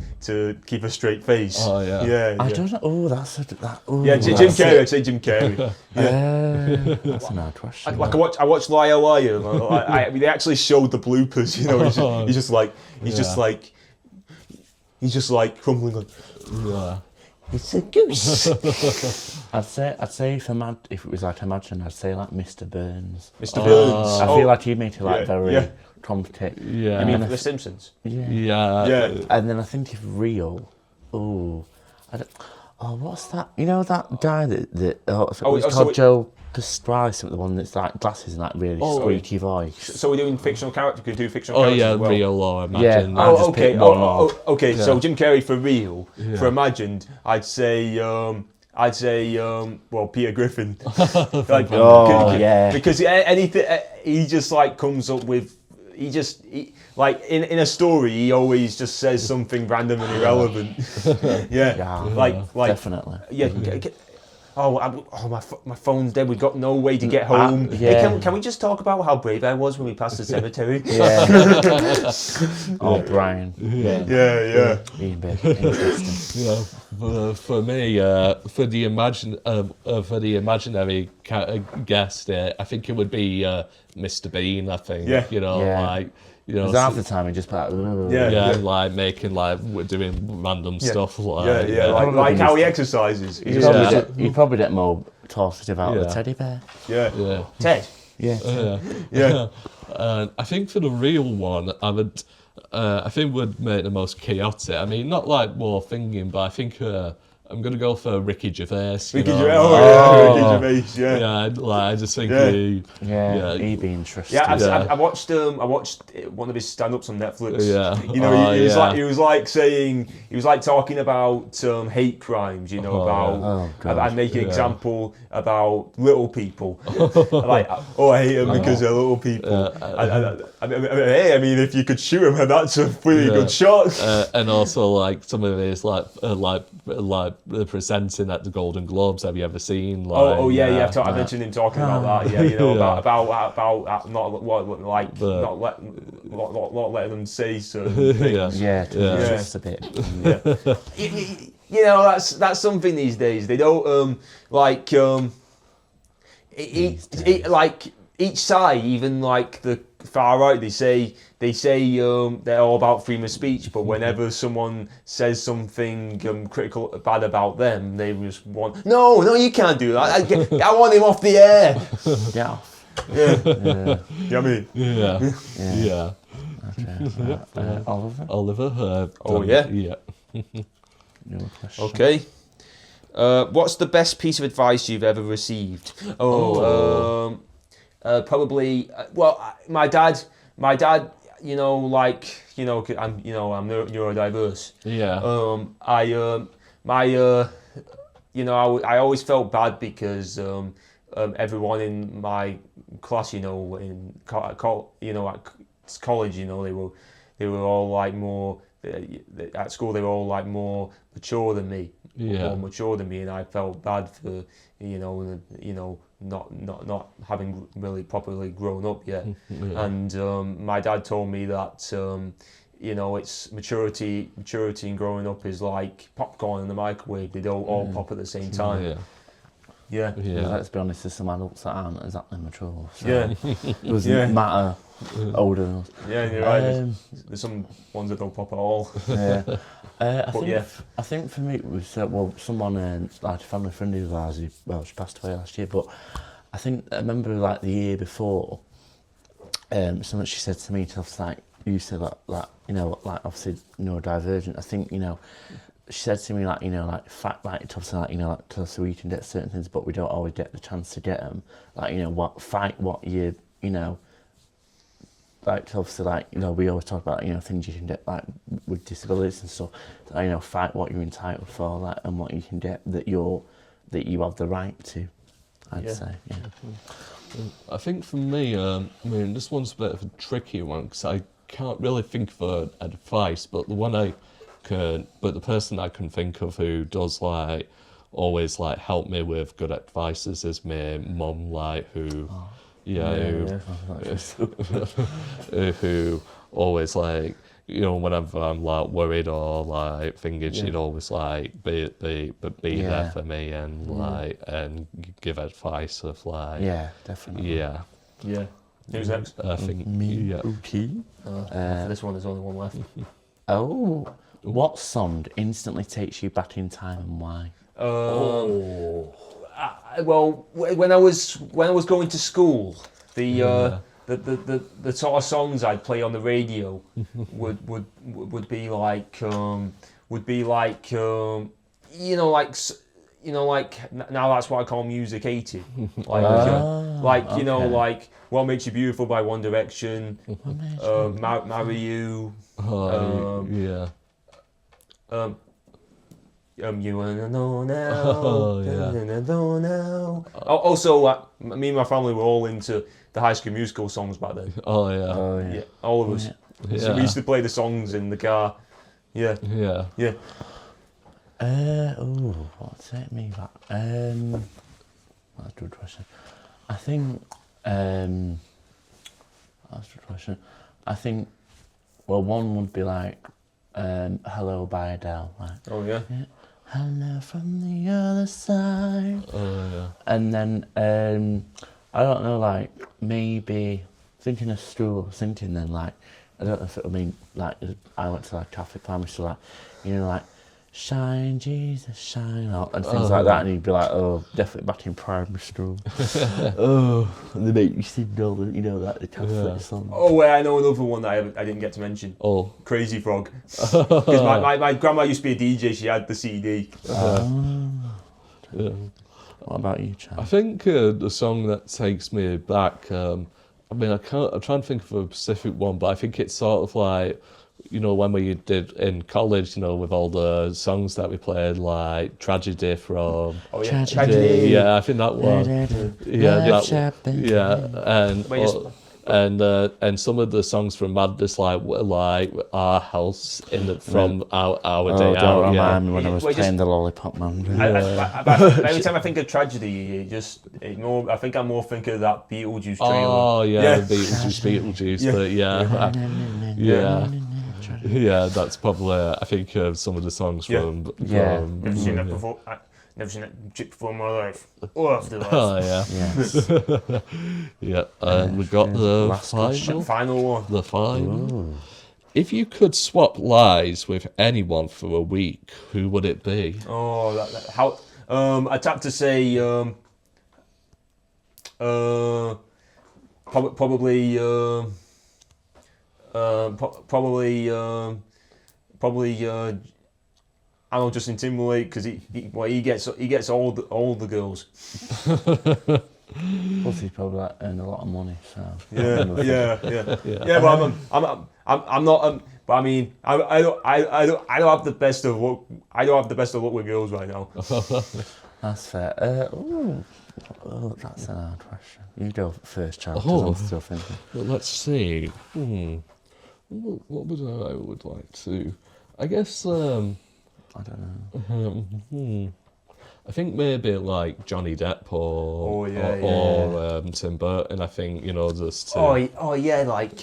keep a straight face. Oh yeah. I don't know. Oh, that's Jim Carrey. I'd say Jim Carrey. That's an hard question. I watched Liar Liar. They actually showed the bloopers. He's just like crumbling on. Yeah. It's a goose. I'd say if it was like Imagine, I'd say like Mr. Burns. Mr. Burns. I feel like he'd make it like very competent. Yeah. I mean, The Simpsons. Yeah. And then I think if real, what's that? You know that guy that it's called Joe Pastrana, the one that's like glasses and like really squeaky voice. So we're doing fictional character. Could do fictional characters as well. Real or imagined. Yeah. Okay. Okay. Yeah. So Jim Carrey for real. Yeah. For imagined, I'd say Peter Griffin. Because anything he just like comes up with. Like in a story, he always just says something random and irrelevant. Like definitely. Yeah. My phone's dead. We've got no way to get home. Hey, can we just talk about how brave I was when we passed the cemetery? Brian. Yeah. Being big. Interesting. Yeah. For me, for the imaginary guest, I think it would be Mr. Bean. I think. Because half the time he just like like making we're doing random stuff like how he exercises. You probably get more talkative about the teddy bear. Yeah. Ted. Yeah. I think for the real one, I think would make the most chaotic. I mean, not like more thinking, but I think I'm gonna go for Ricky Gervais. Ricky know, Gervais, Ricky Gervais, Yeah, like, I just think he'd be interesting. Yeah, I watched one of his stand-ups on Netflix. Yeah. You know, he was like saying, he was like talking about hate crimes, you know, and making an example about little people. Like, I hate them because they're little people. Hey, I mean, if you could shoot them, that's a pretty good shot. And also, like, some of his like the presenting at the Golden Globes. Have you ever seen? Like, I mentioned him talking about that. Yeah, you know, about not letting them say certain things. Just a bit. You know, that's something these days. They don't like each side, even like the far right, they say they're all about freedom of speech, but whenever someone says something critical, bad about them, they just want, no, you can't do that. I want him off the air. Get off. Yeah. You know what I mean? Yeah. Okay. Oliver. Yeah. Your question. Okay. What's the best piece of advice you've ever received? Probably. Well, my dad. I'm neurodiverse. Yeah. I always felt bad because everyone in my class, in at college, they were all like more at school. They were all like more mature than me, and I felt bad for not having really properly grown up yet. And my dad told me that it's maturity and growing up is like popcorn in the microwave. They don't all pop at the same time. Yeah. Let's be honest, there's some adults that aren't exactly mature. So it doesn't matter older than us. Yeah, you're right. There's some ones that don't pop at all. I think for me it was someone like a family friend of ours she passed away last year, but I remember like the year before, something she said to me to like you said that like obviously neurodivergent. I think she said to me so we can get certain things, but we don't always get the chance to get them. Fight what you like obviously we always talk about things you can get like with disabilities and stuff. Fight what you're entitled for, and what you can get that you have the right to. I'd say. I think for me, this one's a bit of a tricky one because I can't really think of advice, but the person I can think of who does always help me with good advices is my mum, who who always whenever I'm worried or thinking, she'd always be there for me and and give advice of definitely Who's next? I think me. Okay. For this one, there's only one left. What song instantly takes you back in time and why? Well, when I was going to school, the sort of songs I'd play on the radio would be like now that's what I call music 80. Like What Makes You Beautiful by One Direction, Marry You. You wanna know now. Also, me and my family were all into the High School Musical songs back then. Oh yeah. All of us. So we used to play the songs in the car. Yeah. What's it me back? That's a good question. I think that's a good question. I think one would be Hello by Adele. Hello from the other side. And then I don't know, maybe thinking of school, thinking then I don't know if it'll mean I went to Catholic primary school, shine, Jesus, shine, and things like that, and you'd be like, oh, definitely back in primary school. Oh, and they make you sing all the, like the Catholic song. Oh, wait, I know another one that I didn't get to mention. Oh. Crazy Frog. Because my grandma used to be a DJ, she had the CD. Yeah. What about you, Chad? I think the song that takes me back, I'm trying to think of a specific one, but I think it's sort of like, when we did in college, with all the songs that we played, like Tragedy from... Oh, yeah. Tragedy. Yeah, I think that one. And some of the songs from Madness, like Our House from our Day Out. Don't remind me when I was playing the Lollipop Man. Every time I think of Tragedy, I think I more think of that Beetlejuice trailer. Oh, yeah. Beetlejuice, but yeah, that's probably, I think, some of the songs from... Never seen that before. Never seen that chick before in my life. Or after life. Oh, yeah. Yes. Yeah, and we got the final one. The final. Ooh. If you could swap lives with anyone for a week, who would it be? Oh, how... I'd have to say... probably I know Justin Timberlake, because he gets all the girls. Plus he's probably earned a lot of money, so yeah. But I'm not. But I mean, I don't have the best of luck. I don't have the best of luck with girls right now. That's fair. That's an hard question. You go first, Charles. I'm still thinking. Well, let's see. What would I like to? I guess. I don't know. I think maybe like Johnny Depp or Tim Burton. I think just. Like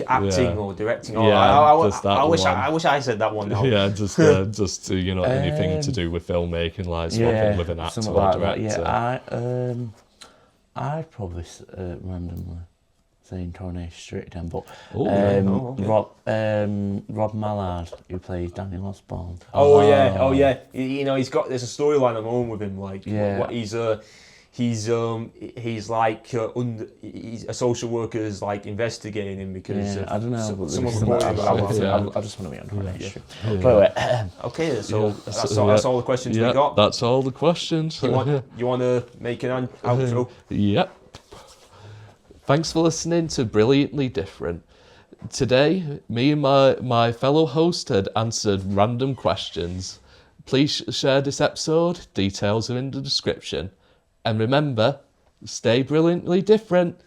acting or directing. I wish I said that one. Now. Yeah, just to anything to do with filmmaking, like swapping with an actor or director. That. Yeah, I'd probably randomly say Coronation Street again, but Rob Mallard, who plays Daniel Osborne. He's got, there's a storyline at home with him, like he's like he's a social worker is like investigating him because I don't know, but someone I just want to be on Coronation Street. Okay, so that's all the questions we got. That's all the questions. You want to make an outro? Yep. Thanks for listening to Brilliantly Different. Today, me and my fellow host had answered random questions. Please share this episode. Details are in the description. And remember, stay brilliantly different.